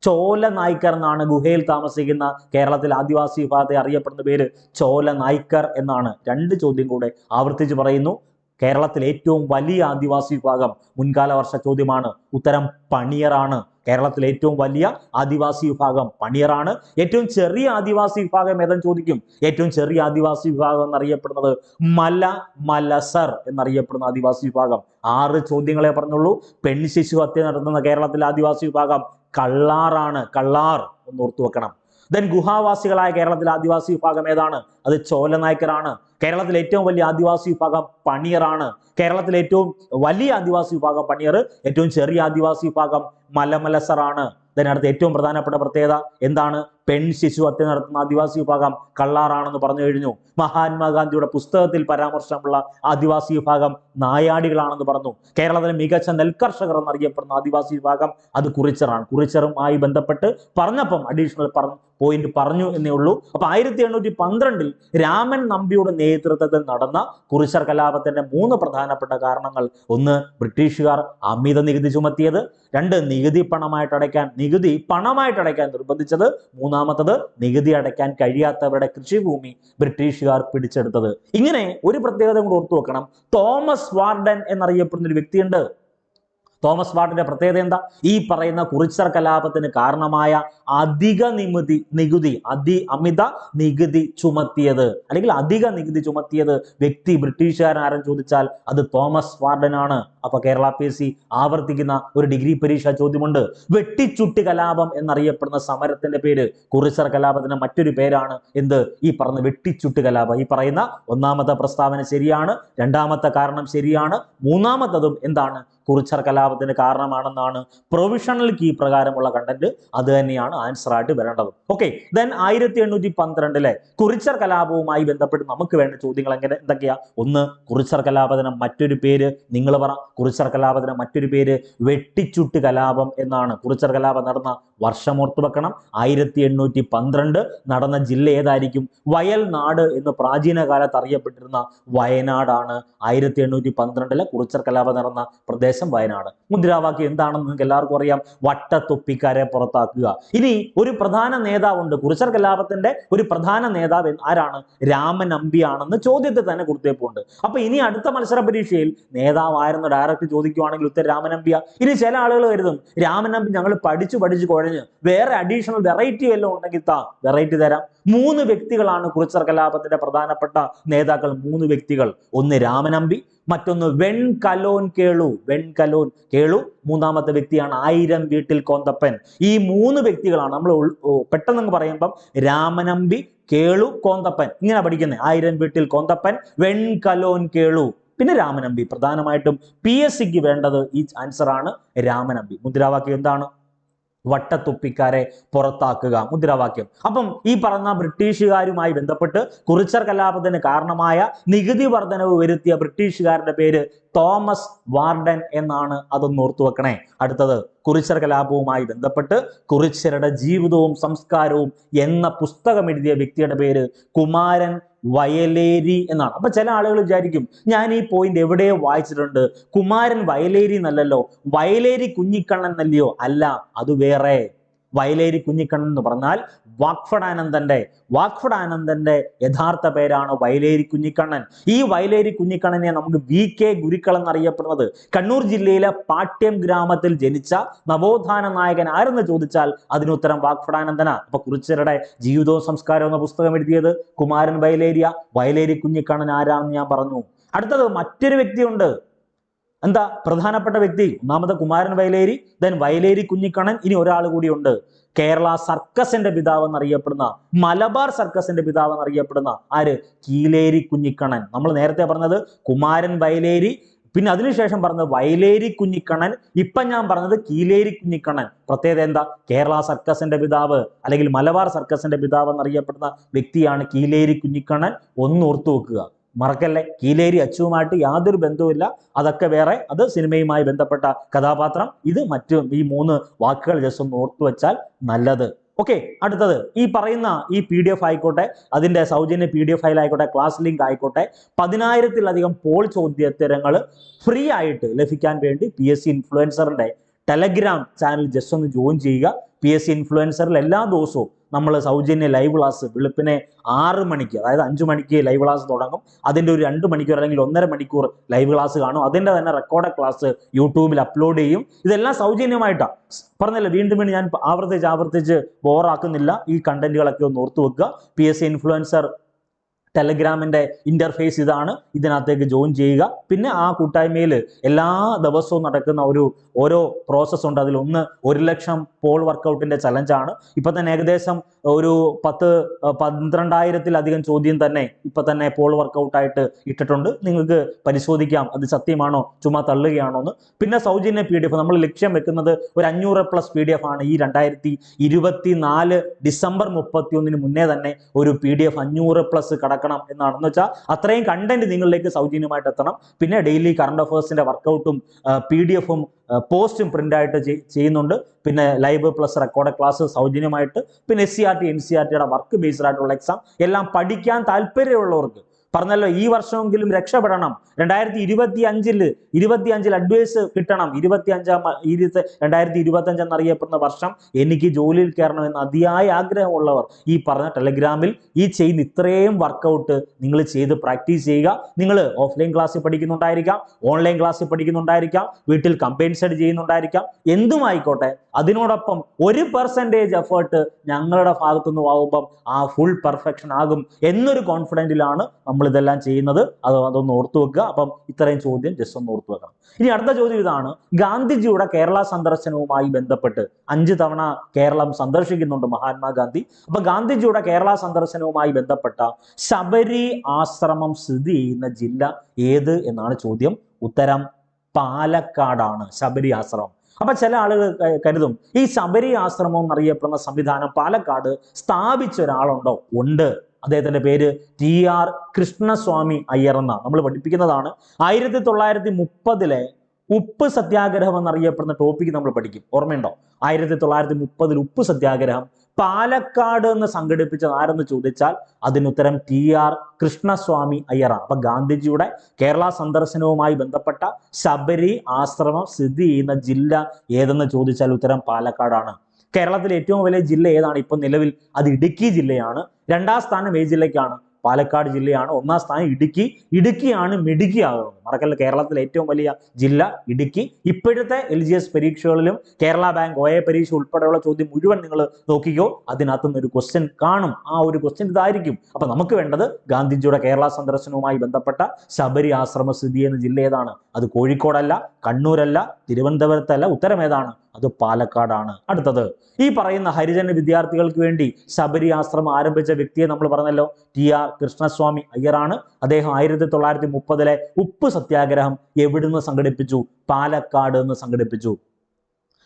ചോല നായ്ക്കർ എന്നാണ് ഗുഹയിൽ താമസിക്കുന്ന കേരളത്തിൽ ആദിവാസി വിഭാഗത്തെ അറിയപ്പെടുന്ന പേര് ചോല നായ്ക്കർ എന്നാണ്. 2 ചോദ്യം കൂടെ ആവർത്തിച്ച് പറയുന്നു. കേരളത്തിൽ ഏറ്റവും വലിയ ആദിവാസി വിഭാഗം മുൻകാല വർഷ ചോദ്യമാണ്. ഉത്തരം പണിയറാണ്. കേരളത്തിലെ ഏറ്റവും വലിയ ആദിവാസി വിഭാഗം പണിയറാണ്. ഏറ്റവും ചെറിയ ആദിവാസി വിഭാഗം ഏതെന്ന് ചോദിക്കും. ഏറ്റവും ചെറിയ ആദിവാസി വിഭാഗം എന്നറിയപ്പെടുന്നത് മലസർ എന്നറിയപ്പെടുന്ന ആദിവാസി വിഭാഗം. 6 ചോദ്യങ്ങളെ പറഞ്ഞുള്ളൂ. പെൺശിശു ഹത്യ നടത്തുന്ന കേരളത്തിലെ ആദിവാസി വിഭാഗം കള്ളാറാണ്. കള്ളാർ ഒന്ന് ഓർത്തു വെക്കണം. ദെൻ ഗുഹാവാസികളായ കേരളത്തിലെ ആദിവാസി വിഭാഗം ഏതാണ്? അത് ചോലനായ്ക്കരാണ്. കേരളത്തിലെ ഏറ്റവും വലിയ ആദിവാസി വിഭാഗം പണിയറാണ്. കേരളത്തിലെ ഏറ്റവും വലിയ ആദിവാസി വിഭാഗം പണിയർ, ഏറ്റവും ചെറിയ ആദിവാസി വിഭാഗം മലസറാണ്. ഇതിനടുത്ത് ഏറ്റവും പ്രധാനപ്പെട്ട പ്രത്യേകത എന്താണ്? പെൺ ശിശു ഹത്യ നടത്തുന്ന ആദിവാസി വിഭാഗം കള്ളാറാണെന്ന് പറഞ്ഞു കഴിഞ്ഞു. മഹാത്മാഗാന്ധിയുടെ പുസ്തകത്തിൽ പരാമർശമുള്ള ആദിവാസി വിഭാഗം നായാടികളാണെന്ന് പറഞ്ഞു. കേരളത്തിലെ മികച്ച നെൽകർഷകർ എന്നറിയപ്പെടുന്ന ആദിവാസി വിഭാഗം അത് കുറിച്ചറാണ്. കുറിച്ചറുമായി ബന്ധപ്പെട്ട് പറഞ്ഞപ്പം അഡീഷണൽ പോയിന്റ് പറഞ്ഞു എന്നേ ഉള്ളൂ. അപ്പൊ 1812 രാമൻ നമ്പിയുടെ നേതൃത്വത്തിൽ നടന്ന കുറിച്ചർ കലാപത്തിന്റെ 3 പ്രധാനപ്പെട്ട കാരണങ്ങൾ: 1, ബ്രിട്ടീഷുകാർ അമിത നികുതി ചുമത്തിയത്; 2, നികുതി പണമായിട്ട് അടയ്ക്കാൻ നിർബന്ധിച്ചത്; 3, നികുതി അടയ്ക്കാൻ കഴിയാത്തവരുടെ കൃഷിഭൂമി ബ്രിട്ടീഷുകാർ പിടിച്ചെടുത്തത്. ഇങ്ങനെ ഒരു പ്രത്യേകത കൂടെ ഓർത്തു വെക്കണം. തോമസ് വാർഡൻ എന്നറിയപ്പെടുന്ന ഒരു വ്യക്തിയുണ്ട്. തോമസ് വാർഡിന്റെ പ്രത്യേകത എന്താ? ഈ പറയുന്ന കുറിച്ചർ കലാപത്തിന് കാരണമായ അമിത നികുതി ചുമത്തിയത് അല്ലെങ്കിൽ അധിക നികുതി ചുമത്തിയത് വ്യക്തി ബ്രിട്ടീഷുകാരൻ ആരെന്ന് ചോദിച്ചാൽ അത് തോമസ് വാർഡനാണ്. അപ്പൊ കേരള PSC ആവർത്തിക്കുന്ന ഒരു ഡിഗ്രി പരീക്ഷാ ചോദ്യമുണ്ട്. വെട്ടിച്ചുട്ടി കലാപം എന്നറിയപ്പെടുന്ന സമരത്തിന്റെ പേര് കുറിച്ചർ കലാപത്തിന് മറ്റൊരു പേരാണ് എന്ത്? ഈ പറഞ്ഞ വെട്ടിച്ചുട്ടി കലാപം. ഈ പറയുന്ന 1ാമത്തെ പ്രസ്താവന ശരിയാണ്, 2ാമത്തെ കാരണം ശരിയാണ്, 3ാമത്തതും എന്താണ്? കുറിച്ചർ കലാപത്തിന് കാരണമാണെന്നാണ് പ്രൊവിഷണൽ കീ പ്രകാരമുള്ള കണ്ടന്റ്. അത് തന്നെയാണ് ആൻസർ ആയിട്ട് വരേണ്ടത്. ഓക്കെ, ദെൻ 1812 കുറിച്ചർ കലാപവുമായി ബന്ധപ്പെട്ട് നമുക്ക് വേണ്ട ചോദ്യങ്ങൾ എന്തൊക്കെയാ? 1, കുറിച്ചർ കലാപത്തിന് മറ്റൊരു പേര് നിങ്ങൾ പറ. കുറിച്ചർ കലാപത്തിന് മറ്റൊരു പേര് വെട്ടിച്ചുട്ട് കലാപം എന്നാണ്. കുറിച്ചർ കലാപം നടന്ന വർഷം ഓർത്തു വെക്കണം. 1812 നടന്ന ജില്ല ഏതായിരിക്കും? വയൽനാട് എന്ന് പ്രാചീന കാലത്ത് അറിയപ്പെട്ടിരുന്ന വയനാടാണ്. 1812 കുറിച്ചർ കലാപം നടന്ന പ്രദേശം വയനാട്. മുദ്രാവാക്യം എന്താണെന്ന് നിങ്ങൾക്ക് എല്ലാവർക്കും അറിയാം. വട്ടത്തൊപ്പിക്കാരെ പുറത്താക്കുക. ഇനി ഒരു പ്രധാന നേതാവുണ്ട്. കുറിച്ചർ കലാപത്തിന്റെ ഒരു പ്രധാന നേതാവ് ആരാണ്? രാമൻ അമ്പിയാണെന്ന് ചോദ്യത്തിൽ തന്നെ കൊടുത്തേപ്പുണ്ട്. അപ്പൊ ഇനി അടുത്ത മത്സര പരീക്ഷയിൽ നേതാവായിരുന്നു ഡയറക്റ്റ് ചോദിക്കുവാണെങ്കിൽ ഉത്തരം രാമൻ അമ്പിയ. ഇനി ചില ആളുകൾ കരുതും രാമൻ അമ്പി ഞങ്ങൾ പഠിച്ചു കുഴഞ്ഞ് വേറെ അഡീഷണൽ വെറൈറ്റി വല്ലതും ഉണ്ടെങ്കിൽ വെറൈറ്റി തരാം. 3 വ്യക്തികളാണ് കുറിച്ചർ കലാപത്തിന്റെ പ്രധാനപ്പെട്ട നേതാക്കൾ. 3 വ്യക്തികൾ. 1 രാമൻ അമ്പി, മറ്റൊന്ന് വെൺകലോൻ കേളു, 3ാമത്തെ വ്യക്തിയാണ് 1000 വീട്ടിൽ കോന്തപ്പൻ. ഈ 3 വ്യക്തികളാണ് നമ്മൾ പെട്ടെന്ന് പറയുമ്പം രാമനമ്പി, കേളു, കോന്തപ്പൻ ഇങ്ങനെ പഠിക്കുന്നത്. 1000 വീട്ടിൽ കോന്തപ്പൻ, വെൺകലോൻ കേളു, പിന്നെ രാമനമ്പി. പ്രധാനമായിട്ടും PSCക്ക് വേണ്ടത് ഈ ആൻസർ ആണ് രാമനമ്പി. മുദ്രാവാക്യം എന്താണ്? വട്ടത്തൊപ്പിക്കാരെ പുറത്താക്കുക മുദ്രാവാക്യം. അപ്പം ഈ പറഞ്ഞ ബ്രിട്ടീഷുകാരുമായി ബന്ധപ്പെട്ട് കുറിച്ചർ കലാപത്തിന് കാരണമായ നികുതി വർധനവ് വരുത്തിയ ബ്രിട്ടീഷുകാരുടെ പേര് തോമസ് വാർഡൻ എന്നാണ്. അതൊന്ന് ഓർത്തു വെക്കണേ. അടുത്തത് കുറിച്ചർ കലാപവുമായി ബന്ധപ്പെട്ട് കുറിച്യരുടെ ജീവിതവും സംസ്കാരവും എന്ന പുസ്തകം എഴുതിയ വ്യക്തിയുടെ പേര് കുമാരൻ വയലേരി എന്നാണ്. അപ്പൊ ചില ആളുകൾ വിചാരിക്കും ഞാൻ ഈ പോയിന്റ് എവിടെയോ വായിച്ചിട്ടുണ്ട്, കുമാരൻ വയലേരി എന്നല്ലല്ലോ, വയലേരി കുഞ്ഞിക്കണ്ണൻ എന്നല്ലയോ? അല്ല, അത് വേറെ. വയലേരി കുഞ്ഞിക്കണ്ണൻ എന്ന് പറഞ്ഞാൽ വാഗ്ഭടാനന്ദന്റെ യഥാർത്ഥ പേരാണ് വയലേരി കുഞ്ഞിക്കണ്ണൻ. ഈ വയലേരി കുഞ്ഞിക്കണ്ണനെ നമുക്ക് VK ഗുരുക്കൾ എന്നറിയപ്പെടുന്നത്. കണ്ണൂർ ജില്ലയിലെ പാട്യം ഗ്രാമത്തിൽ ജനിച്ച നവോത്ഥാന നായകൻ ആരെന്ന് ചോദിച്ചാൽ അതിനുത്തരം വാഗ്ഭടാനന്ദനാ. അപ്പൊ കുറിച്യരുടെ ജീവിതവും സംസ്കാരവും എന്ന പുസ്തകം എഴുതിയത് കുമാരൻ വയലേരി കുഞ്ഞിക്കണ്ണൻ ആരാണെന്ന് ഞാൻ പറഞ്ഞു. അടുത്തത് മറ്റൊരു വ്യക്തിയുണ്ട്. എന്താ പ്രധാനപ്പെട്ട വ്യക്തി? 1ാമത്തെ കുമാരൻ വയലേരി, ദെൻ വയലേരി കുഞ്ഞിക്കണ്ണൻ. ഇനി ഒരാൾ കൂടിയുണ്ട്. കേരള സർക്കസിന്റെ പിതാവ് എന്നറിയപ്പെടുന്ന, മലബാർ സർക്കസിന്റെ പിതാവ് എന്നറിയപ്പെടുന്ന ആര്? കീലേരി കുഞ്ഞിക്കണ്ണൻ. നമ്മൾ നേരത്തെ പറഞ്ഞത് കുമാരൻ വയലേരി, പിന്നെ അതിനുശേഷം പറഞ്ഞത് വയലേരി കുഞ്ഞിക്കണ്ണൻ, ഇപ്പം ഞാൻ പറഞ്ഞത് കീലേരി കുഞ്ഞിക്കണ്ണൻ. പ്രത്യേകത എന്താ? കേരള സർക്കസിന്റെ പിതാവ് അല്ലെങ്കിൽ മലബാർ സർക്കസിന്റെ പിതാവ് എന്നറിയപ്പെടുന്ന വ്യക്തിയാണ് കീലേരി കുഞ്ഞിക്കണ്ണൻ. ഒന്ന് ഓർത്തു വെക്കുക, മറക്കല്ലേ. കീലേരി അച്ചുവുമായിട്ട് യാതൊരു ബന്ധവുമില്ല, അതൊക്കെ വേറെ, അത് സിനിമയുമായി ബന്ധപ്പെട്ട കഥാപാത്രം. ഇത് ഈ 3 വാക്കുകൾ ജസ്റ്റ് ഒന്ന് ഓർത്തു വെച്ചാൽ നല്ലത്. ഓക്കെ, അടുത്തത് ഈ പറയുന്ന ഈ PDF ആയിക്കോട്ടെ, അതിന്റെ സൗജന്യ PDF ഫയൽ ആയിക്കോട്ടെ, ക്ലാസ് ലിങ്ക് ആയിക്കോട്ടെ, 10,000-ലധികം പോൾ ചോദ്യോത്തരങ്ങൾ ഫ്രീ ആയിട്ട് ലഭിക്കാൻ വേണ്ടി PSC ഇൻഫ്ലുവൻസറിന്റെ ടെലഗ്രാം ചാനൽ ജസ്റ്റ് ഒന്ന് ജോയിൻ ചെയ്യുക. PSC ഇൻഫ്ലുവൻസറിൽ എല്ലാ ദിവസവും നമ്മൾ സൗജന്യ ലൈവ് ക്ലാസ് വെളുപ്പിനെ 6 മണിക്ക്, അതായത് 5 മണിക്ക് ലൈവ് ക്ലാസ് തുടങ്ങും. അതിൻ്റെ ഒരു 2 മണിക്കൂർ അല്ലെങ്കിൽ 1.5 മണിക്കൂർ ലൈവ് ക്ലാസ് കാണും. അതിൻ്റെ തന്നെ റെക്കോർഡ് ക്ലാസ് യൂട്യൂബിൽ അപ്ലോഡ് ചെയ്യും. ഇതെല്ലാം സൗജന്യമായിട്ടാണ്. പറഞ്ഞല്ലോ, വീണ്ടും ഞാൻ ആവർത്തിച്ച് ബോറാക്കുന്നില്ല. ഈ കണ്ടന്റുകളൊക്കെ ഒന്ന് ഓർത്തു വെക്കുക. PSC ഇൻഫ്ലുവൻസർ ടെലഗ്രാമിൻ്റെ ഇൻ്റർഫേസ് ഇതാണ്. ഇതിനകത്തേക്ക് ജോയിൻ ചെയ്യുക. പിന്നെ ആ കൂട്ടായ്മയിൽ എല്ലാ ദിവസവും നടക്കുന്ന ഓരോ പ്രോസസ്സ് ഉണ്ട്. അതിലൊന്ന് 1 ലക്ഷം പോൾ വർക്കൗട്ടിൻ്റെ ചലഞ്ചാണ്. ഇപ്പം തന്നെ ഏകദേശം ഒരു 12,000-ലധികം ചോദ്യം തന്നെ ഇപ്പം തന്നെ പോൾ വർക്കൗട്ടായിട്ട് ഇട്ടിട്ടുണ്ട്. നിങ്ങൾക്ക് പരിശോധിക്കാം അത് സത്യമാണോ ചുമ്മാ തള്ളുകയാണോ എന്ന്. പിന്നെ സൗജന്യ PDF നമ്മൾ ലക്ഷ്യം വെക്കുന്നത് ഒരു 500+ PDF ആണ്. ഈ 2024 ഡിസംബർ 31 മുന്നേ തന്നെ ഒരു PDF 500+ കടക്കണം എന്നാണെന്ന് വെച്ചാൽ അത്രയും കണ്ടന്റ് നിങ്ങളിലേക്ക് സൗജന്യമായിട്ട് എത്തണം. പിന്നെ ഡെയിലി കറണ്ട് അഫേഴ്സിന്റെ വർക്കൗട്ടും PDF-ഉം പോസ്റ്റും പ്രിന്റ് ആയിട്ട് ചെയ്യുന്നുണ്ട്. പിന്നെ ലൈവ് പ്ലസ് റെക്കോർഡ് ക്ലാസ് സൗജന്യമായിട്ട്. പിന്നെ SCRT NCRTയുടെ വർക്ക് ബേസ്ഡ് ആയിട്ടുള്ള എക്സാം എല്ലാം പഠിക്കാൻ താല്പര്യമുള്ളവർക്ക് പറഞ്ഞല്ലോ, ഈ വർഷമെങ്കിലും രക്ഷപ്പെടണം. 2025 അഡ്വൈസ് കിട്ടണം. 2025 എന്നറിയപ്പെടുന്ന വർഷം എനിക്ക് ജോലിയിൽ കയറണമെന്ന് അതിയായ ആഗ്രഹമുള്ളവർ ഈ പറഞ്ഞ ടെലഗ്രാമിൽ ഈ ചെയ്യുന്ന ഇത്രയും വർക്കൗട്ട് നിങ്ങൾ ചെയ്ത് പ്രാക്ടീസ് ചെയ്യുക. നിങ്ങൾ ഓഫ്ലൈൻ ക്ലാസ്സിൽ പഠിക്കുന്നുണ്ടായിരിക്കാം, ഓൺലൈൻ ക്ലാസ്സിൽ പഠിക്കുന്നുണ്ടായിരിക്കാം, വീട്ടിൽ കമ്പൈൻ സ്റ്റഡി ചെയ്യുന്നുണ്ടായിരിക്കാം, എന്തുമായിക്കോട്ടെ. അതിനോടൊപ്പം 1% എഫേർട്ട് ഞങ്ങളുടെ ഭാഗത്തുനിന്ന് ആവുമ്പം ആ ഫുൾ പെർഫെക്ഷൻ ആകും എന്നൊരു കോൺഫിഡൻറ്റിലാണ് നമ്മൾ ഇതെല്ലാം ചെയ്യുന്നത്. അതൊന്ന് ഓർത്തു വെക്കുക. അപ്പം ഇത്രയും ചോദ്യം ജസ്റ്റ് ഒന്ന് ഓർത്തു വെക്കണം. ഇനി അടുത്ത ചോദ്യം ഇതാണ്. ഗാന്ധിജിയുടെ കേരള സന്ദർശനവുമായി ബന്ധപ്പെട്ട് 5 തവണ കേരളം സന്ദർശിക്കുന്നുണ്ട് മഹാത്മാഗാന്ധി. അപ്പൊ ഗാന്ധിജിയുടെ കേരള സന്ദർശനവുമായി ബന്ധപ്പെട്ട ശബരി ആശ്രമം സ്ഥിതി ചെയ്യുന്ന ജില്ല ഏത് എന്നാണ് ചോദ്യം. ഉത്തരം പാലക്കാടാണ്, ശബരി ആശ്രമം. അപ്പൊ ചില ആളുകൾ കരുതും ഈ ശബരി ആശ്രമം എന്നറിയപ്പെടുന്ന സംവിധാനം പാലക്കാട് സ്ഥാപിച്ച ഒരാളുണ്ടോ? ഉണ്ട്. അദ്ദേഹത്തിന്റെ പേര് TR കൃഷ്ണസ്വാമി അയ്യർ എന്ന നമ്മൾ പഠിപ്പിക്കുന്നതാണ്. 1930 ഉപ്പ് സത്യാഗ്രഹം എന്നറിയപ്പെടുന്ന ടോപ്പിക്ക് നമ്മൾ പഠിക്കും. ഓർമ്മയുണ്ടോ? 1930 ഉപ്പ് സത്യാഗ്രഹം പാലക്കാട് എന്ന് സംഘടിപ്പിച്ചത് ആരെന്ന് ചോദിച്ചാൽ അതിനുത്തരം TR കൃഷ്ണസ്വാമി അയ്യറാണ്. അപ്പൊ ഗാന്ധിജിയുടെ കേരള സന്ദർശനവുമായി ബന്ധപ്പെട്ട ശബരി ആശ്രമം സ്ഥിതി ചെയ്യുന്ന ജില്ല ഏതെന്ന് ചോദിച്ചാൽ ഉത്തരം പാലക്കാടാണ്. കേരളത്തിലെ ഏറ്റവും വലിയ ജില്ല ഏതാണ്? ഇപ്പൊ നിലവിൽ അത് ഇടുക്കി ജില്ലയാണ്. 2ാം സ്ഥാനം ഏത് ജില്ലയ്ക്കാണ്? പാലക്കാട് ജില്ലയാണ്. 1ാം സ്ഥാനം ഇടുക്കിയാണ് മിടുക്കി ആകുന്നത്. മറക്കല്ല, കേരളത്തിലെ ഏറ്റവും വലിയ ജില്ല ഇടുക്കി. ഇപ്പോഴത്തെ LGS പരീക്ഷകളിലും കേരള ബാങ്ക് OA പരീക്ഷ ഉൾപ്പെടെയുള്ള ചോദ്യം മുഴുവൻ നിങ്ങൾ നോക്കിക്കോ, അതിനകത്തുനിന്ന് ഒരു ക്വസ്റ്റ്യൻ കാണും. ആ ഒരു ക്വസ്റ്റ്യൻ ഇതായിരിക്കും. അപ്പൊ നമുക്ക് വേണ്ടത് ഗാന്ധിജിയുടെ കേരള സന്ദർശനവുമായി ബന്ധപ്പെട്ട ശബരി ആശ്രമ സ്ഥിതി ചെയ്യുന്ന ജില്ല ഏതാണ്? അത് കോഴിക്കോടല്ല, കണ്ണൂരല്ല, തിരുവനന്തപുരത്തല്ല. ഉത്തരം ഏതാണ്? അത് പാലക്കാടാണ്. അടുത്തത്, ഈ പറയുന്ന ഹരിജന വിദ്യാർത്ഥികൾക്ക് വേണ്ടി ശബരി ആശ്രമം ആരംഭിച്ച വ്യക്തിയെ നമ്മൾ പറഞ്ഞല്ലോ, TR കൃഷ്ണസ്വാമി അയ്യറാണ്. അദ്ദേഹം 1930 ഉപ്പ് സത്യാഗ്രഹം എവിടുന്ന് സംഘടിപ്പിച്ചു? പാലക്കാട് നിന്ന് സംഘടിപ്പിച്ചു.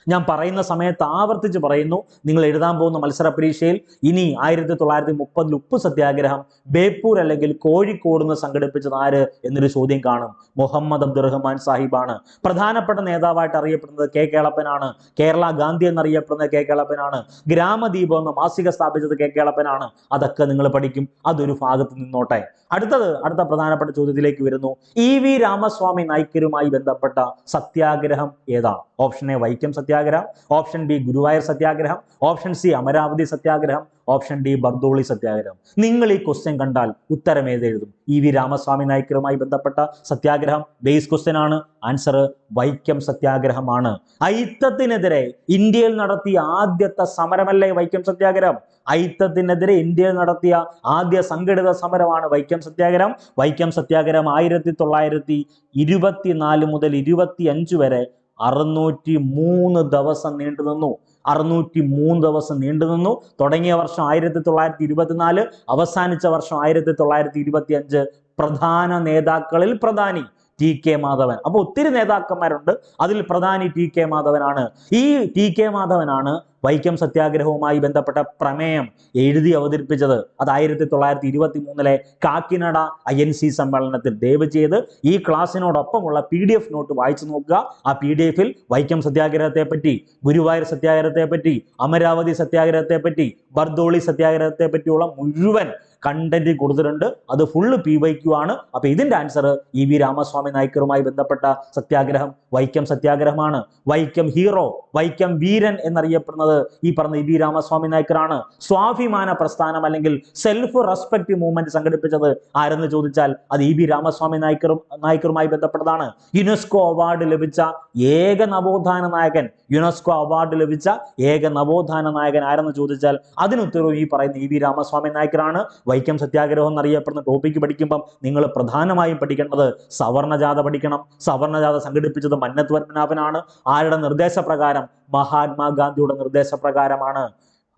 ഞാൻ പറയുന്ന സമയത്ത് ആവർത്തിച്ച് പറയുന്നു, നിങ്ങൾ എഴുതാൻ പോകുന്ന മത്സര പരീക്ഷയിൽ ഇനി 1930 ഉപ്പ് സത്യാഗ്രഹം ബേപ്പൂർ അല്ലെങ്കിൽ കോഴിക്കോട് നിന്ന് സംഘടിപ്പിച്ചത് ആര് എന്നൊരു ചോദ്യം കാണും. മുഹമ്മദ് അബ്ദുറഹ്മാൻ സാഹിബാണ്. പ്രധാനപ്പെട്ട നേതാവായിട്ട് അറിയപ്പെടുന്നത് KK എളപ്പനാണ്. കേരള ഗാന്ധി എന്നറിയപ്പെടുന്നത് KK എളപ്പനാണ്. ഗ്രാമദീപം എന്ന മാസിക സ്ഥാപിച്ചത് KK എളപ്പനാണ്. അതൊക്കെ നിങ്ങൾ പഠിക്കും. അതൊരു ഭാഗത്ത് നിന്നോട്ടെ. അടുത്ത പ്രധാനപ്പെട്ട ചോദ്യത്തിലേക്ക് വരുന്നു. EV രാമസ്വാമി നായ്ക്കരുമായി ബന്ധപ്പെട്ട സത്യാഗ്രഹം ഏതാണ്? ഓപ്ഷൻ എ വൈക്കം സത്യാഗ്രഹം, ഓപ്ഷൻ ബി ഗുരുവായൂർ സത്യാഗ്രഹം, ഓപ്ഷൻ സി അമരാവതി സത്യാഗ്രഹം, ഓപ്ഷൻ ഡി ബർദോളി സത്യാഗ്രഹം. നിങ്ങൾ ഈ ക്വസ്റ്റ്യൻ കണ്ടാൽ ഉത്തരം ഏതെഴുതും? EV രാമസ്വാമി നായ്ക്കരുമായി ബന്ധപ്പെട്ട സത്യാഗ്രഹം ബേസ് ക്വസ്റ്റ്യൻ ആണ്. ആൻസർ വൈക്കം സത്യാഗ്രഹമാണ്. അയിത്തത്തിനെതിരെ ഇന്ത്യയിൽ നടത്തിയ ആദ്യത്തെ സമരമല്ലേ വൈക്കം സത്യാഗ്രഹം? അയിത്തത്തിനെതിരെ ഇന്ത്യയിൽ നടത്തിയ ആദ്യ സംഘടിത സമരമാണ് വൈക്കം സത്യാഗ്രഹം. വൈക്കം സത്യാഗ്രഹം 1924 മുതൽ 25 വരെ 603 ദിവസം നീണ്ടുനിന്നു. 603 ദിവസം നീണ്ടുനിന്നു. തുടങ്ങിയ വർഷം 1924, അവസാനിച്ച വർഷം 1925. പ്രധാന നേതാക്കളിൽ പ്രധാനി TK മാധവൻ. അപ്പോൾ ഒത്തിരി നേതാക്കന്മാരുണ്ട്, അതിൽ പ്രധാനി TK മാധവനാണ്. ഈ TK മാധവനാണ് വൈക്കം സത്യാഗ്രഹവുമായി ബന്ധപ്പെട്ട പ്രമേയം എഴുതി അവതരിപ്പിച്ചത്. അത് 1923 കാക്കിനഡ INC സമ്മേളനത്തിൽ. ദയവ് ചെയ്ത് ഈ ക്ലാസ്സിനോടൊപ്പമുള്ള PDF നോട്ട് വായിച്ചു നോക്കുക. ആ PDF-ൽ വൈക്കം സത്യാഗ്രഹത്തെ പറ്റി, ഗുരുവായൂർ സത്യാഗ്രഹത്തെ പറ്റി, അമരാവതി സത്യാഗ്രഹത്തെ പറ്റി, ബർദോളി സത്യാഗ്രഹത്തെ പറ്റിയുള്ള മുഴുവൻ കണ്ടന്റ് കൊടുത്തിട്ടുണ്ട്. അത് ഫുള്ള് PYQ ആണ്. അപ്പൊ ഇതിന്റെ ആൻസർ EV രാമസ്വാമി നായ്ക്കറുമായി ബന്ധപ്പെട്ട സത്യാഗ്രഹം വൈക്കം സത്യാഗ്രഹമാണ്. വൈക്കം ഹീറോ, വൈക്കം വീരൻ എന്നറിയപ്പെടുന്നത് ചെയ്തത് ഈ പറഞ്ഞ ഇ ബി രാമസ്വാമി നായ്ക്കറാണ്. സ്വാഭിമാന പ്രസ്ഥാനം അല്ലെങ്കിൽ സെൽഫ് റെസ്പെക്ട് മൂവ്മെന്റ് സംഘടിപ്പിച്ചത് ആരെന്ന് ചോദിച്ചാൽ അത് ഇ ബി രാമസ്വാമി നായ്ക്കറുമായി ബന്ധപ്പെട്ടതാണ്. യുനെസ്കോ അവാർഡ് ലഭിച്ച ഏക നവോത്ഥാന നായകൻ ആരെന്ന് ചോദിച്ചാൽ അതിനുത്തരവും ഈ പറയുന്ന ഇ ബി രാമസ്വാമി നായ്ക്കറാണ്. വൈക്കം സത്യാഗ്രഹം എന്നറിയപ്പെടുന്ന ടോപ്പിക്ക് പഠിക്കുമ്പം നിങ്ങൾ പ്രധാനമായും പഠിക്കേണ്ടത് സവർണജാഥ പഠിക്കണം. സവർണജാഥ സംഘടിപ്പിച്ചത് മന്നത്ത് പത്മനാഭനാണ്. ആരുടെ നിർദ്ദേശപ്രകാരം? മഹാത്മാഗാന്ധിയുടെ നിർദ്ദേശപ്രകാരമാണ്.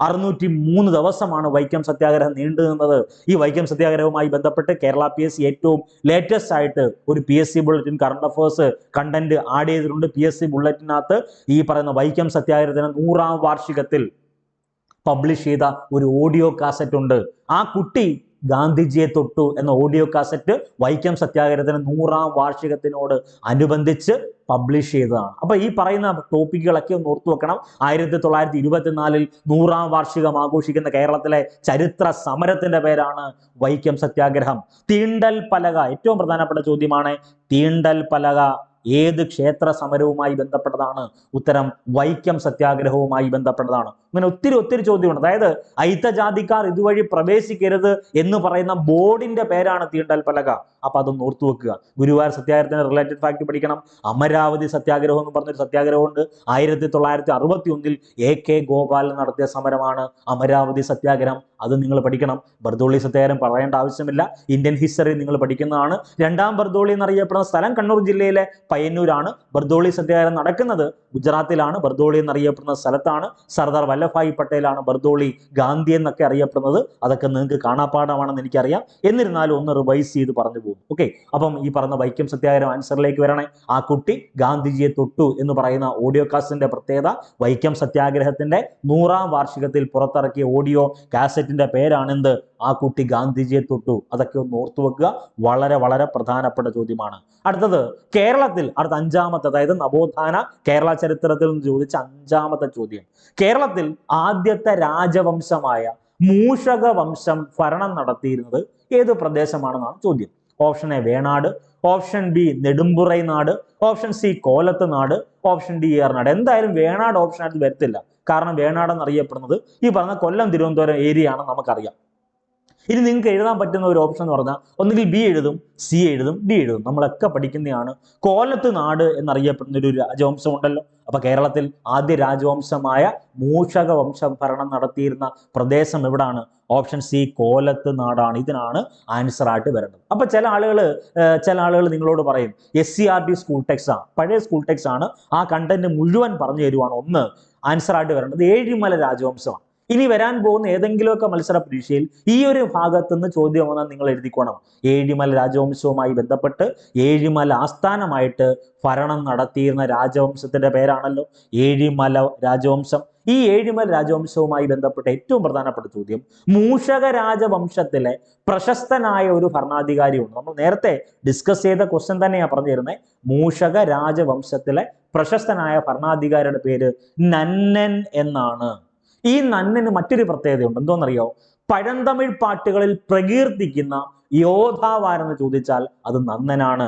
603 ദിവസമാണ് വൈക്കം സത്യാഗ്രഹം നീണ്ടു നിന്നത്. ഈ വൈക്കം സത്യാഗ്രഹവുമായി ബന്ധപ്പെട്ട് കേരള PSC ഏറ്റവും ലേറ്റസ്റ്റ് ആയിട്ട് ഒരു PSC bulletin current affairs content add ചെയ്തിട്ടുണ്ട്. PSC ബുള്ളറ്റിനകത്ത് ഈ പറയുന്ന വൈക്കം സത്യാഗ്രഹത്തിന് 100ാം വാർഷികത്തിൽ പബ്ലിഷ് ചെയ്ത ഒരു ഓഡിയോ കാസറ്റ് ഉണ്ട്. ആ കുട്ടി ഗാന്ധിജിയെ തൊട്ടു എന്ന ഓഡിയോ കാസറ്റ് വൈക്കം സത്യാഗ്രഹത്തിന് 100ാം വാർഷികത്തിനോട് അനുബന്ധിച്ച് പബ്ലിഷ് ചെയ്തതാണ്. അപ്പൊ ഈ പറയുന്ന ടോപ്പിക്കുകളൊക്കെ ഒന്ന് ഓർത്തു വെക്കണം. 1924 100ാം വാർഷികം ആഘോഷിക്കുന്ന കേരളത്തിലെ ചരിത്ര സമരത്തിന്റെ പേരാണ് വൈക്കം സത്യാഗ്രഹം. തീണ്ടൽ പലക ഏറ്റവും പ്രധാനപ്പെട്ട ചോദ്യമാണ്. തീണ്ടൽ പലക ഏത് ക്ഷേത്ര സമരവുമായി ബന്ധപ്പെട്ടതാണ്? ഉത്തരം വൈക്കം സത്യാഗ്രഹവുമായി ബന്ധപ്പെട്ടതാണ്. അങ്ങനെ ഒത്തിരി ചോദ്യമുണ്ട്. അതായത് അയിത്തജാതിക്കാർ ഇതുവഴി പ്രവേശിക്കരുത് എന്ന് പറയുന്ന ബോർഡിന്റെ പേരാണ് തീണ്ടൽ പലക. അപ്പൊ അതൊന്ന് ഓർത്തു വെക്കുക. ഗുരുവായൂർ സത്യാഗ്രഹത്തിന്റെ റിലേറ്റഡ് ഫാക്ട് പഠിക്കണം. അമരാവതി സത്യാഗ്രഹം എന്ന് പറഞ്ഞൊരു സത്യാഗ്രഹമുണ്ട്. 1961 AK ഗോപാലൻ നടത്തിയ സമരമാണ് അമരാവതി സത്യാഗ്രഹം. അത് നിങ്ങൾ പഠിക്കണം. ബർദോളി സത്യാഗ്രഹം പറയേണ്ട ആവശ്യമില്ല. ഇന്ത്യൻ ഹിസ്റ്ററി നിങ്ങൾ പഠിക്കുന്നതാണ്. രണ്ടാം ബർദോളി എന്നറിയപ്പെടുന്ന സ്ഥലം കണ്ണൂർ ജില്ലയിലെ പയ്യന്നൂരാണ്. ബർദോളി സത്യാഗ്രഹം നടക്കുന്നത് ഗുജറാത്തിലാണ്. ബർദോളി എന്നറിയപ്പെടുന്ന സ്ഥലത്താണ്. സർദാർ വല്ലഭായ് പട്ടേലാണ് ബർദോളി ഗാന്ധി എന്നൊക്കെ അറിയപ്പെടുന്നത്. അതൊക്കെ നിങ്ങൾക്ക് കാണാപ്പാടമാണെന്ന് എനിക്കറിയാം. എന്നിരുന്നാലും ഒന്ന് റിവൈസ് ചെയ്ത് പറഞ്ഞു പോകും. ഓക്കെ, അപ്പം ഈ പറഞ്ഞ വൈക്കം സത്യാഗ്രഹം ആൻസറിലേക്ക് വരണേ. ആ കുട്ടി ഗാന്ധിജിയെ തൊട്ടു എന്ന് പറയുന്ന ഓഡിയോ കാസറ്റിന്റെ പ്രത്യേകത വൈക്കം സത്യാഗ്രഹത്തിന്റെ 100ാം വാർഷികത്തിൽ പുറത്തിറക്കിയ ഓഡിയോ കാസറ്റിന്റെ പേരാണെന്ത്? ആ കുട്ടി ഗാന്ധിജിയെ തൊട്ടു. അതൊക്കെ ഒന്ന് ഓർത്തു വെക്കുക. വളരെ പ്രധാനപ്പെട്ട ചോദ്യമാണ്. അടുത്തത് കേരളത്തിൽ അടുത്ത 5ാമത്തെ, അതായത് നവോത്ഥാന കേരള ചരിത്രത്തിൽ നിന്ന് ചോദിച്ച 5ാമത്തെ ചോദ്യം. കേരളത്തിൽ ആദ്യത്തെ രാജവംശമായ മൂഷക വംശം ഭരണം നടത്തിയിരുന്നത് ഏത് പ്രദേശമാണെന്നാണ് ചോദ്യം. Option A Venad, option B Nedumpurai Nad, option C Kolath നാട്, ഓപ്ഷൻ ഡി ഏറനാട്. എന്തായാലും വേണാട് ഓപ്ഷൻ ആയിട്ട് വരത്തില്ല. കാരണം വേണാട് എന്നറിയപ്പെടുന്നത് ഈ പറഞ്ഞ കൊല്ലം തിരുവനന്തപുരം ഏരിയ ആണെന്ന് നമുക്കറിയാം. ഇനി നിങ്ങൾക്ക് എഴുതാൻ പറ്റുന്ന ഒരു ഓപ്ഷൻ എന്ന് പറഞ്ഞാൽ ഒന്നുകിൽ ബി എഴുതും, സി എഴുതും, ഡി എഴുതും. നമ്മളൊക്കെ പഠിക്കുന്നതാണ്. കോലത്ത് നാട് എന്നറിയപ്പെടുന്ന ഒരു രാജവംശം ഉണ്ടല്ലോ. അപ്പൊ കേരളത്തിൽ ആദ്യ രാജവംശമായ മൂഷക വംശം ഭരണം നടത്തിയിരുന്ന പ്രദേശം എവിടാണ്? ഓപ്ഷൻ സി കോലത്ത് നാടാണ്. ഇതിനാണ് ആൻസർ ആയിട്ട് വരേണ്ടത്. അപ്പൊ ചില ആളുകൾ നിങ്ങളോട് പറയും SCRT സ്കൂൾ ടെക്സ്റ്റ് ആണ്, പഴയ സ്കൂൾ ടെക്സ്റ്റ് ആണ്, ആ കണ്ടന്റ് മുഴുവൻ പറഞ്ഞു തരുവാണ്. ഒന്ന് ആൻസർ ആയിട്ട് വരേണ്ടത് ഏഴിമല രാജവംശമാണ്. ഇനി വരാൻ പോകുന്ന ഏതെങ്കിലുമൊക്കെ മത്സര പരീക്ഷയിൽ ഈ ഒരു ഭാഗത്തുനിന്ന് ചോദ്യം വന്നാൽ നിങ്ങൾ എഴുതിക്കോണം. ഏഴിമല രാജവംശവുമായി ബന്ധപ്പെട്ട് ഏഴിമല ആസ്ഥാനമായിട്ട് ഭരണം നടത്തിയിരുന്ന രാജവംശത്തിന്റെ പേരാണല്ലോ ഏഴിമല രാജവംശം. ഈ ഏഴിമല രാജവംശവുമായി ബന്ധപ്പെട്ട ഏറ്റവും പ്രധാനപ്പെട്ട ചോദ്യം, മൂഷക രാജവംശത്തിലെ പ്രശസ്തനായ ഒരു ഭരണാധികാരിയുണ്ട്. നമ്മൾ നേരത്തെ ഡിസ്കസ് ചെയ്ത ക്വസ്റ്റ്യൻ തന്നെയാണ് പറഞ്ഞു തരുന്നത്. മൂഷക രാജവംശത്തിലെ പ്രശസ്തനായ ഭരണാധികാരിയുടെ പേര് നന്നൻ എന്നാണ്. ഈ നന്നന് മറ്റൊരു പ്രത്യേകതയുണ്ട്. എന്തോന്നറിയോ? പഴന്തമിഴ് പാട്ടുകളിൽ പ്രകീർത്തിക്കുന്ന യോദ്ധാവാരെന്ന് ചോദിച്ചാൽ അത് നന്നനാണ്.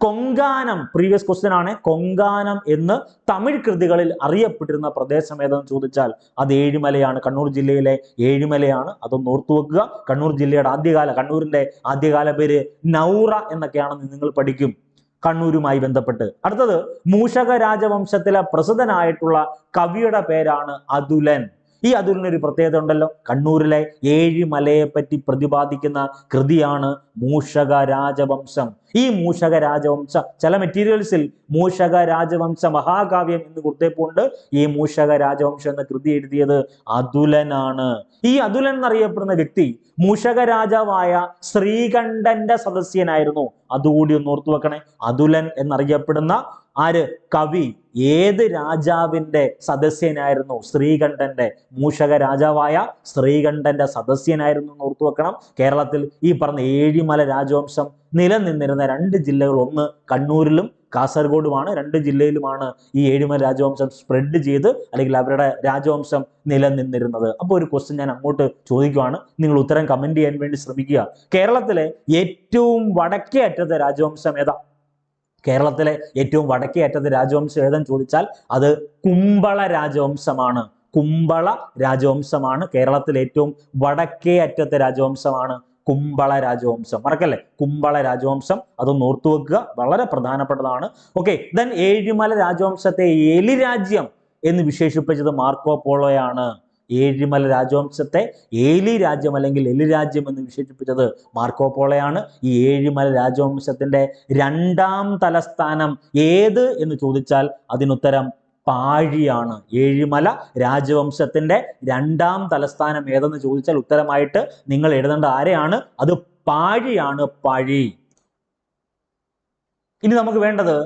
കൊങ്കാനം, പ്രീവിയസ് ക്വസ്റ്റ്യൻ ആണ്, കൊങ്കാനം എന്ന് തമിഴ് കൃതികളിൽ അറിയപ്പെട്ടിരുന്ന പ്രദേശം ഏതെന്ന് ചോദിച്ചാൽ അത് ഏഴിമലയാണ്. കണ്ണൂർ ജില്ലയിലെ ഏഴിമലയാണ്. അതൊന്ന് ഓർത്തു വെക്കുക. കണ്ണൂർ ജില്ലയുടെ കണ്ണൂരിന്റെ ആദ്യകാല പേര് നൗറ എന്നൊക്കെയാണെന്ന് നിങ്ങൾ പഠിക്കും കണ്ണൂരുമായി ബന്ധപ്പെട്ട്. അടുത്തത് മൂഷക രാജവംശത്തിലെ പ്രസിദ്ധനായിട്ടുള്ള കവിയുടെ പേരാണ് അതുലൻ. ഈ അതുലിനൊരു പ്രത്യേകത ഉണ്ടല്ലോ. കണ്ണൂരിലെ ഏഴിമലയെ പറ്റി പ്രതിപാദിക്കുന്ന കൃതിയാണ് മൂഷക രാജവംശം. ഈ മൂഷക രാജവംശ ചില മെറ്റീരിയൽസിൽ മൂഷക രാജവംശ മഹാകാവ്യം എന്ന് കൊടുത്തപ്പോണ്ട് ഈ മൂഷക രാജവംശം എന്ന കൃതി എഴുതിയത് അതുലനാണ്. ഈ അതുലൻ എന്നറിയപ്പെടുന്ന വ്യക്തി മൂഷക രാജാവായ ശ്രീകണ്ഠന്റെ സദസ്യനായിരുന്നു. അതുകൂടി ഒന്ന് ഓർത്തു വെക്കണേ. അതുലൻ എന്നറിയപ്പെടുന്ന ആര്? കവി ഏത് രാജാവിന്റെ സദസ്യനായിരുന്നു? ശ്രീകണ്ഠന്റെ. മൂഷക രാജാവായ ശ്രീകണ്ഠന്റെ സദസ്യനായിരുന്നു എന്ന് ഓർത്തു വെക്കണം. കേരളത്തിൽ ഈ പറഞ്ഞ ഏഴിമല രാജവംശം നിലനിന്നിരുന്ന 2 ജില്ലകൾ, ഒന്ന് കണ്ണൂരിലും കാസർഗോഡുമാണ്. 2 ജില്ലയിലുമാണ് ഈ ഏഴിമല രാജവംശം സ്പ്രെഡ് ചെയ്ത് അല്ലെങ്കിൽ അവരുടെ രാജവംശം നിലനിന്നിരുന്നത്. അപ്പോൾ ഒരു ക്വസ്റ്റ്യൻ ഞാൻ അങ്ങോട്ട് ചോദിക്കുവാണ്, നിങ്ങൾ ഉത്തരം കമന്റ് ചെയ്യാൻ വേണ്ടി ശ്രമിക്കുക. കേരളത്തിലെ ഏറ്റവും വടക്കേ അറ്റത്തെ രാജവംശം ഏതാ? കേരളത്തിലെ ഏറ്റവും വടക്കേ അറ്റത്തെ രാജവംശം ഏതെന്ന് ചോദിച്ചാൽ അത് കുമ്പള രാജവംശമാണ്. കുമ്പള രാജവംശമാണ്. കേരളത്തിൽ ഏറ്റവും വടക്കേ അറ്റത്തെ രാജവംശമാണ് കുമ്പള രാജവംശം. മറക്കല്ലേ, കുമ്പള രാജവംശം, അതൊന്ന് ഓർത്തു വെക്കുക, വളരെ പ്രധാനപ്പെട്ടതാണ്. ഓക്കെ, ദെൻ ഏഴിമല രാജവംശത്തെ എലി രാജ്യം എന്ന് വിശേഷിപ്പിച്ചത് മാർക്കോ പോളോയാണ്. ഏഴിമല രാജവംശത്തെ ഏലി രാജ്യം അല്ലെങ്കിൽ എലി രാജ്യം എന്ന് വിശേഷിപ്പിച്ചത് മാർക്കോ പോളോയാണ്. ഈ ഏഴിമല രാജവംശത്തിന്റെ രണ്ടാം തലസ്ഥാനം ഏത് എന്ന് ചോദിച്ചാൽ അതിനുത്തരം പാഴിയാണ്. ഏഴിമല രാജവംശത്തിന്റെ രണ്ടാം തലസ്ഥാനം ഏതെന്ന് ചോദിച്ചാൽ ഉത്തരമായിട്ട് നിങ്ങൾ എഴുതേണ്ട ആരെയാണ്? അത് പാഴിയാണ്, പാഴി. ഇനി നമുക്ക് വേണ്ടത്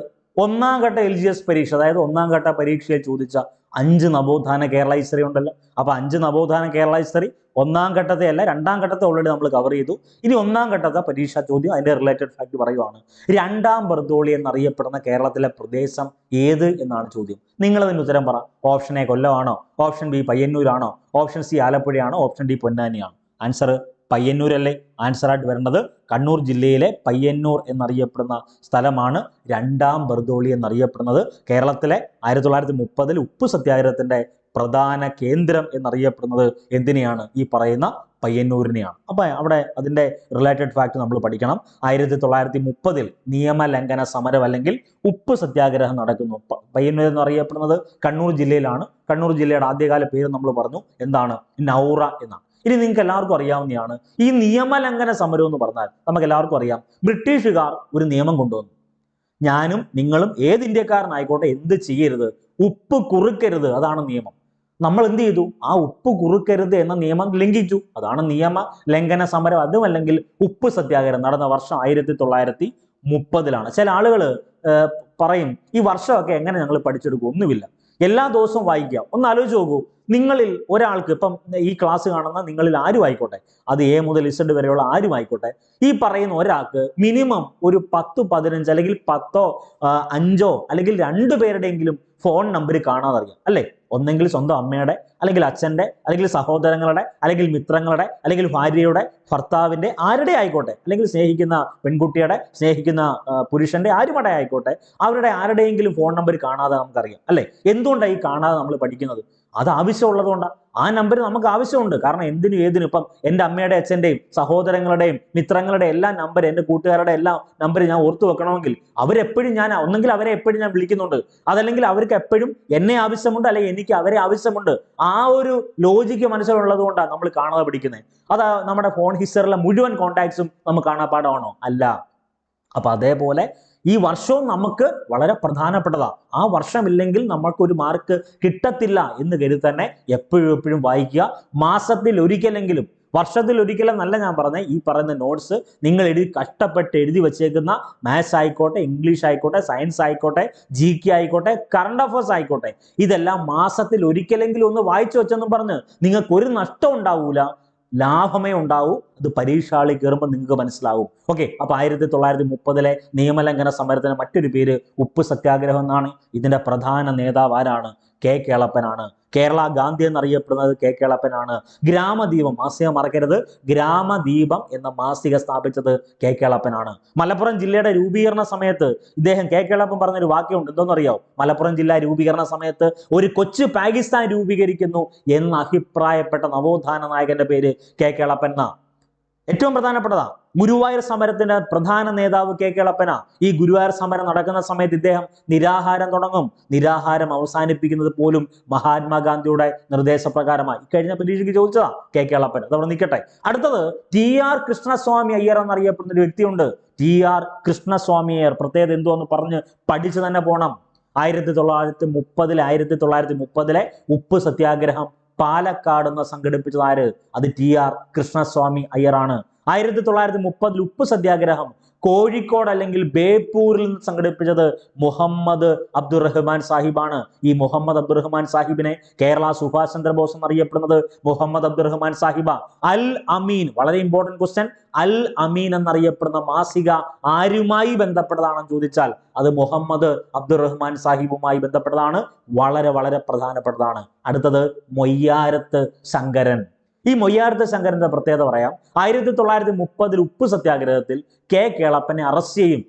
ഒന്നാം ഘട്ട LGS പരീക്ഷ, അതായത് ഒന്നാം ഘട്ട പരീക്ഷയിൽ ചോദിച്ച 5 നവോത്ഥാന കേരള ഹിസ്റ്ററി ഉണ്ടല്ലോ. അപ്പൊ 5 നവോത്ഥാന കേരള ഹിസ്റ്ററി ഒന്നാം ഘട്ടത്തെ അല്ല, രണ്ടാം ഘട്ടത്തെ ഓൾറെഡി നമ്മൾ കവർ ചെയ്തു. ഇനി ഒന്നാം ഘട്ടത്തെ പരീക്ഷാ ചോദ്യം, അതിന്റെ റിലേറ്റഡ് ഫാക്ട് പറയുവാണ്. രണ്ടാം ബർദോളി എന്നറിയപ്പെടുന്ന കേരളത്തിലെ പ്രദേശം ഏത് എന്നാണ് ചോദ്യം. നിങ്ങൾ അതിന് ഉത്തരം പറ. ഓപ്ഷൻ എ കൊല്ലമാണോ, ഓപ്ഷൻ ബി പയ്യന്നൂരാണോ, ഓപ്ഷൻ സി ആലപ്പുഴയാണോ, ഓപ്ഷൻ ഡി പൊന്നാനിയാണോ? ആൻസർ പയ്യന്നൂരല്ലേ? ആൻസർ ആയിട്ട് വരേണ്ടത് കണ്ണൂർ ജില്ലയിലെ പയ്യന്നൂർ എന്നറിയപ്പെടുന്ന സ്ഥലമാണ് രണ്ടാം ബർദോളി എന്നറിയപ്പെടുന്നത്. കേരളത്തിലെ 1930 ഉപ്പ് സത്യാഗ്രഹത്തിന്റെ പ്രധാന കേന്ദ്രം എന്നറിയപ്പെടുന്നത് എന്തിനെയാണ്? ഈ പറയുന്ന പയ്യന്നൂരിനെയാണ്. അപ്പൊ അവിടെ അതിന്റെ റിലേറ്റഡ് ഫാക്ട് നമ്മൾ പഠിക്കണം. 1930 നിയമലംഘന സമരം അല്ലെങ്കിൽ ഉപ്പ് സത്യാഗ്രഹം നടക്കുന്നു. പയ്യന്നൂർ എന്നറിയപ്പെടുന്നത് കണ്ണൂർ ജില്ലയിലാണ്. കണ്ണൂർ ജില്ലയുടെ ആദ്യകാല പേര് നമ്മൾ പറഞ്ഞു, എന്താണ്? നൗറ എന്നാണ്. ഇനി നിങ്ങൾക്ക് എല്ലാവർക്കും അറിയാവുന്നതാണ് ഈ നിയമലംഘന സമരം എന്ന് പറഞ്ഞാൽ. നമുക്ക് എല്ലാവർക്കും അറിയാം, ബ്രിട്ടീഷുകാർ ഒരു നിയമം കൊണ്ടുവന്നു. ഞാനും നിങ്ങളും ഏത് ഇന്ത്യക്കാരനായിക്കോട്ടെ എന്ത് ചെയ്യരുത്? ഉപ്പ് കുറുക്കരുത്, അതാണ് നിയമം. നമ്മൾ എന്ത് ചെയ്തു? ആ ഉപ്പ് കുറുക്കരുത് എന്ന നിയമം ലംഘിച്ചു. അതാണ് നിയമ ലംഘന സമരം. അതുമല്ലെങ്കിൽ ഉപ്പ് സത്യാഗ്രഹം നടന്ന വർഷം 1930. ചില ആളുകൾ പറയും ഈ വർഷമൊക്കെ എങ്ങനെ ഞങ്ങൾ പഠിച്ചെടുക്കും? ഒന്നുമില്ല, എല്ലാ ദിവസവും വായിക്കുക. ഒന്ന് ആലോചിച്ച് നോക്കൂ, നിങ്ങളിൽ ഒരാൾക്ക്, ഇപ്പം ഈ ക്ലാസ് കാണുന്ന നിങ്ങളിൽ ആരും ആയിക്കോട്ടെ, അത് A മുതൽ Z വരെയുള്ള ആരും ആയിക്കോട്ടെ, ഈ പറയുന്ന ഒരാൾക്ക് മിനിമം ഒരു 10, 15 അല്ലെങ്കിൽ 10, 5 അല്ലെങ്കിൽ 2 പേരുടെയെങ്കിലും ഫോൺ നമ്പർ കാണാതറിയാം അല്ലേ? ഒന്നെങ്കിൽ സ്വന്തം അമ്മയുടെ, അല്ലെങ്കിൽ അച്ഛൻ്റെ, അല്ലെങ്കിൽ സഹോദരങ്ങളുടെ, അല്ലെങ്കിൽ മിത്രങ്ങളുടെ, അല്ലെങ്കിൽ ഭാര്യയുടെ, ഭർത്താവിൻ്റെ, ആരുടെ ആയിക്കോട്ടെ, അല്ലെങ്കിൽ സ്നേഹിക്കുന്ന പെൺകുട്ടിയുടെ, സ്നേഹിക്കുന്ന പുരുഷന്റെ, ആരുമടെ ആയിക്കോട്ടെ, അവരുടെ ആരുടെയെങ്കിലും ഫോൺ നമ്പർ കാണാതെ നമുക്കറിയാം അല്ലേ? എന്തുകൊണ്ടാണ് ഈ കാണാതെ നമ്മൾ പഠിക്കുന്നത്? അത് ആവശ്യമുള്ളത് കൊണ്ടാണ്. ആ നമ്പർ നമുക്ക് ആവശ്യമുണ്ട്. കാരണം എന്തിനും ഏതിനും, ഇപ്പം എൻ്റെ അമ്മയുടെ, അച്ഛൻ്റെയും, സഹോദരങ്ങളുടെയും, മിത്രങ്ങളുടെ എല്ലാ നമ്പർ, എൻ്റെ കൂട്ടുകാരുടെ എല്ലാ നമ്പർ ഞാൻ ഓർത്തു വെക്കണമെങ്കിൽ അവരെപ്പോഴും ഒന്നെങ്കിൽ അവരെ എപ്പോഴും ഞാൻ വിളിക്കുന്നുണ്ട്, അതല്ലെങ്കിൽ അവർക്ക് എപ്പോഴും എന്നെ ആവശ്യമുണ്ട്, അല്ലെങ്കിൽ എനിക്ക് അവരെ ആവശ്യമുണ്ട്. ആ ഒരു ലോജിക്ക് മനസ്സിലുള്ളത് കൊണ്ടാണ് നമ്മൾ കാണാതെ പഠിക്കുന്നത്. അതാ നമ്മുടെ ഫോൺ ഹിസ്റ്ററിലെ മുഴുവൻ കോൺടാക്ട്സും നമുക്ക് കാണാപ്പാടാണോ? അല്ല. അപ്പൊ അതേപോലെ ഈ വർഷവും നമുക്ക് വളരെ പ്രധാനപ്പെട്ടതാണ്. ആ വർഷമില്ലെങ്കിൽ നമ്മൾക്കൊരു മാർക്ക് കിട്ടത്തില്ല എന്ന് കരുതി തന്നെ എപ്പോഴും വായിക്കുക. മാസത്തിൽ ഒരിക്കലെങ്കിലും, വർഷത്തിൽ ഒരിക്കലെന്നല്ല ഞാൻ പറഞ്ഞത്, ഈ പറയുന്ന നോട്ട്സ് നിങ്ങൾ കഷ്ടപ്പെട്ട് എഴുതി വെച്ചേക്കുന്ന മാത്സ് ആയിക്കോട്ടെ, ഇംഗ്ലീഷ് ആയിക്കോട്ടെ, സയൻസ് ആയിക്കോട്ടെ, GK ആയിക്കോട്ടെ, കറണ്ട് അഫയേഴ്സ് ആയിക്കോട്ടെ, ഇതെല്ലാം മാസത്തിൽ ഒരിക്കലെങ്കിലും ഒന്ന് വായിച്ചു വെച്ചെന്നും പറഞ്ഞ് നിങ്ങൾക്ക് ഒരു നഷ്ടം ഉണ്ടാവൂല, ലാഭമേ ഉണ്ടാവൂ. അത് പരീക്ഷാളിൽ കയറുമ്പോൾ നിങ്ങൾക്ക് മനസ്സിലാവും. ഓക്കെ, അപ്പൊ 1930 നിയമലംഘന സമരത്തിന് മറ്റൊരു പേര് ഉപ്പ് സത്യാഗ്രഹം എന്നാണ്. ഇതിന്റെ പ്രധാന നേതാവ് ആരാണ്? K കേളപ്പനാണ്. കേരള ഗാന്ധി എന്നറിയപ്പെടുന്നത് K കേളപ്പനാണ്. ഗ്രാമദീപം മാസിക മറക്കരുത്, ഗ്രാമദീപം എന്ന മാസിക സ്ഥാപിച്ചത് K കേളപ്പനാണ്. മലപ്പുറം ജില്ലയുടെ രൂപീകരണ സമയത്ത് ഇദ്ദേഹം K കേളപ്പൻ പറഞ്ഞൊരു വാക്യമുണ്ട്, എന്തോന്നറിയാവോ? മലപ്പുറം ജില്ലാ രൂപീകരണ സമയത്ത് ഒരു കൊച്ചു പാകിസ്ഥാൻ രൂപീകരിക്കുന്നു എന്ന് അഭിപ്രായപ്പെട്ട നവോത്ഥാന നായകന്റെ പേര് K കേളപ്പൻ എന്നാ. ഏറ്റവും പ്രധാനപ്പെട്ടതാണ്. ഗുരുവായൂർ സമരത്തിന്റെ പ്രധാന നേതാവ് K കേളപ്പനാ. ഈ ഗുരുവായൂർ സമരം നടക്കുന്ന സമയത്ത് ഇദ്ദേഹം നിരാഹാരം തുടങ്ങും. നിരാഹാരം അവസാനിപ്പിക്കുന്നത് പോലും മഹാത്മാഗാന്ധിയുടെ നിർദ്ദേശപ്രകാരമായി. കഴിഞ്ഞ പരീക്ഷയ്ക്ക് ചോദിച്ചതാ K കേളപ്പൻ. അതവിടെ നിൽക്കട്ടെ. അടുത്തത് TR കൃഷ്ണസ്വാമി അയ്യർ എന്നറിയപ്പെടുന്ന ഒരു വ്യക്തിയുണ്ട്. TR കൃഷ്ണസ്വാമി അയ്യർ. പ്രത്യേകത എന്തുവെന്ന് പറഞ്ഞ് പഠിച്ചു തന്നെ പോണം. 1930 ഉപ്പ് സത്യാഗ്രഹം പാലക്കാട് നിന്ന് സംഘടിപ്പിച്ചത് ആര്? അത് TR കൃഷ്ണസ്വാമി അയ്യറാണ്. 1930 ഉപ്പ് സത്യാഗ്രഹം കോഴിക്കോട് അല്ലെങ്കിൽ ബേപ്പൂരിൽ നിന്ന് സംഘടിപ്പിച്ചത് മുഹമ്മദ് അബ്ദുറഹ്മാൻ സാഹിബാണ്. ഈ മുഹമ്മദ് അബ്ദുറഹ്മാൻ സാഹിബിനെ കേരള സുഭാഷ് ചന്ദ്രബോസ് എന്നറിയപ്പെടുന്നത് മുഹമ്മദ് അബ്ദുറഹ്മാൻ സാഹിബ. അൽ അമീൻ, വളരെ ഇമ്പോർട്ടന്റ് ക്വസ്റ്റ്യൻ. അൽ അമീൻ എന്നറിയപ്പെടുന്ന മാസിക ആരുമായി ബന്ധപ്പെട്ടതാണെന്ന് ചോദിച്ചാൽ അത് മുഹമ്മദ് അബ്ദുറഹ്മാൻ സാഹിബുമായി ബന്ധപ്പെട്ടതാണ്. വളരെ പ്രധാനപ്പെട്ടതാണ്. അടുത്തത് മൊയ്യാരത്ത് ശങ്കരൻ. ഈ മൊയ്യാരത്ത് ശങ്കരന്റെ പ്രത്യേകത പറയാം. 1930 ഉപ്പ് സത്യാഗ്രഹത്തിൽ K കേളപ്പനെ അറസ്റ്റ് ചെയ്യും.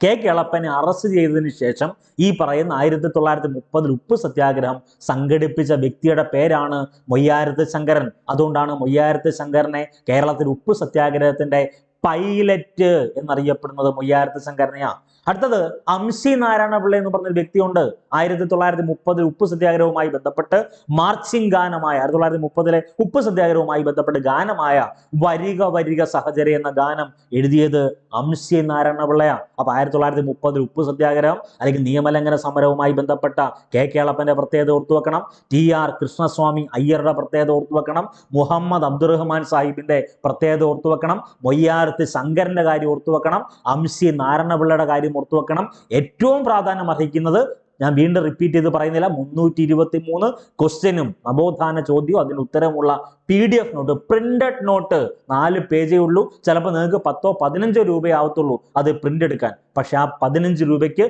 കെ കേളപ്പനെ അറസ്റ്റ് ചെയ്തതിനു ശേഷം ഈ പറയുന്ന 1930 ഉപ്പ് സത്യാഗ്രഹം സംഘടിപ്പിച്ച വ്യക്തിയുടെ പേരാണ് മൊയ്യാരത്ത് ശങ്കരൻ. അതുകൊണ്ടാണ് മൊയ്യാരത്ത് ശങ്കരനെ കേരളത്തിൽ ഉപ്പ് സത്യാഗ്രഹത്തിന്റെ പൈലറ്റ് എന്നറിയപ്പെടുന്നത് മൊയ്യാരത്ത് ശങ്കരനെയാ. അടുത്തത് അംശി നാരായണ പിള്ള എന്ന് പറഞ്ഞൊരു വ്യക്തിയുണ്ട്. 1930 ഉപ്പ് സത്യാഗ്രഹവുമായി ബന്ധപ്പെട്ട് മാർച്ചിങ് ഗാനമായ 1930 ഉപ്പ് സത്യാഗ്രഹവുമായി ബന്ധപ്പെട്ട് ഗാനമായ വരിക വരിക സഹചര്യ എന്ന ഗാനം എഴുതിയത് അംശി നാരായണ പിള്ളയാണ്. അപ്പൊ 1930 ഉപ്പ് സത്യാഗ്രഹം അല്ലെങ്കിൽ നിയമലംഘന സമരവുമായി ബന്ധപ്പെട്ട കെ കേളപ്പന്റെ പ്രത്യേകത ഓർത്തുവെക്കണം. TR കൃഷ്ണസ്വാമി അയ്യരുടെ പ്രത്യേകത ഓർത്തുവെക്കണം. മുഹമ്മദ് അബ്ദുറഹ്മാൻ സാഹിബിന്റെ പ്രത്യേകത ഓർത്തുവെക്കണം. മൊയ്യാരത്ത് ശങ്കരന്റെ കാര്യം ഓർത്തുവെക്കണം. അംശി നാരായണ പിള്ളയുടെ കാര്യം ഓർത്തുവെക്കണം. ഏറ്റവും പ്രാധാന്യം അർഹിക്കുന്നത്, ഞാൻ വീണ്ടും റിപ്പീറ്റ് ചെയ്ത് പറയുന്നില്ല, 323 ക്വസ്റ്റ്യനും നവോത്ഥാന ചോദ്യവും അതിന് ഉത്തരമുള്ള PDF നോട്ട്, പ്രിന്റഡ് നോട്ട് 4 പേജേ ഉള്ളൂ. ചിലപ്പോൾ നിങ്ങൾക്ക് 10-15 രൂപയാവത്തുള്ളൂ അത് പ്രിന്റ് എടുക്കാൻ. പക്ഷെ ആ 15 രൂപയ്ക്ക്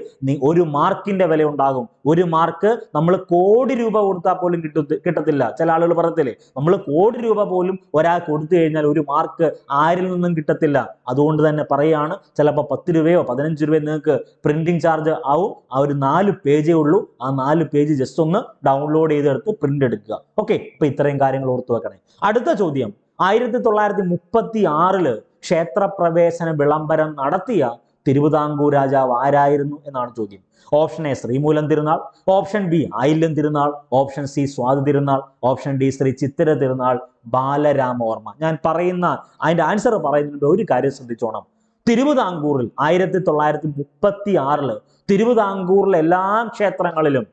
ഒരു മാർക്കിന്റെ വില ഉണ്ടാകും. ഒരു മാർക്ക് നമ്മൾ കോടി രൂപ കൊടുത്താൽ പോലും കിട്ടത്തില്ല. ചില ആളുകൾ പറയത്തില്ലേ, നമ്മൾ കോടി രൂപ പോലും ഒരാൾക്ക് കൊടുത്തു കഴിഞ്ഞാൽ ഒരു മാർക്ക് ആരിൽ നിന്നും കിട്ടത്തില്ല. അതുകൊണ്ട് തന്നെ പറയാണ്, ചിലപ്പോൾ 10 രൂപയോ 15 രൂപയോ നിങ്ങൾക്ക് പ്രിന്റിംഗ് ചാർജ് ആവും. ആ ഒരു 4 പേജേ ഉള്ളൂ. ആ 4 പേജ് ജസ്റ്റ് ഒന്ന് ഡൗൺലോഡ് ചെയ്തെടുത്ത് പ്രിന്റ് എടുക്കുക. ഓക്കെ, അപ്പൊ ഇത്രയും കാര്യങ്ങൾ ഓർത്തു വെക്കണേ. അടുത്ത ചോദ്യം, 1936 ക്ഷേത്രപ്രവേശന വിളംബരം നടത്തിയ തിരുവിതാംകൂർ രാജാവ് ആരായിരുന്നു എന്നാണ് ചോദ്യം. Option A Sreemoolam Thirunal, option B Ayilyam Thirunal, option C Swathi Thirunal, option D Shri Chithira Thirunal, Balarama Varma. ഞാൻ പറയുന്ന അതിന്റെ ആൻസർ പറയുന്നതിന് ഒരു കാര്യം ശ്രദ്ധിച്ചോണം. തിരുവിതാംകൂറിൽ 1936 തിരുവിതാംകൂറിലെ എല്ലാ ക്ഷേത്രങ്ങളിലും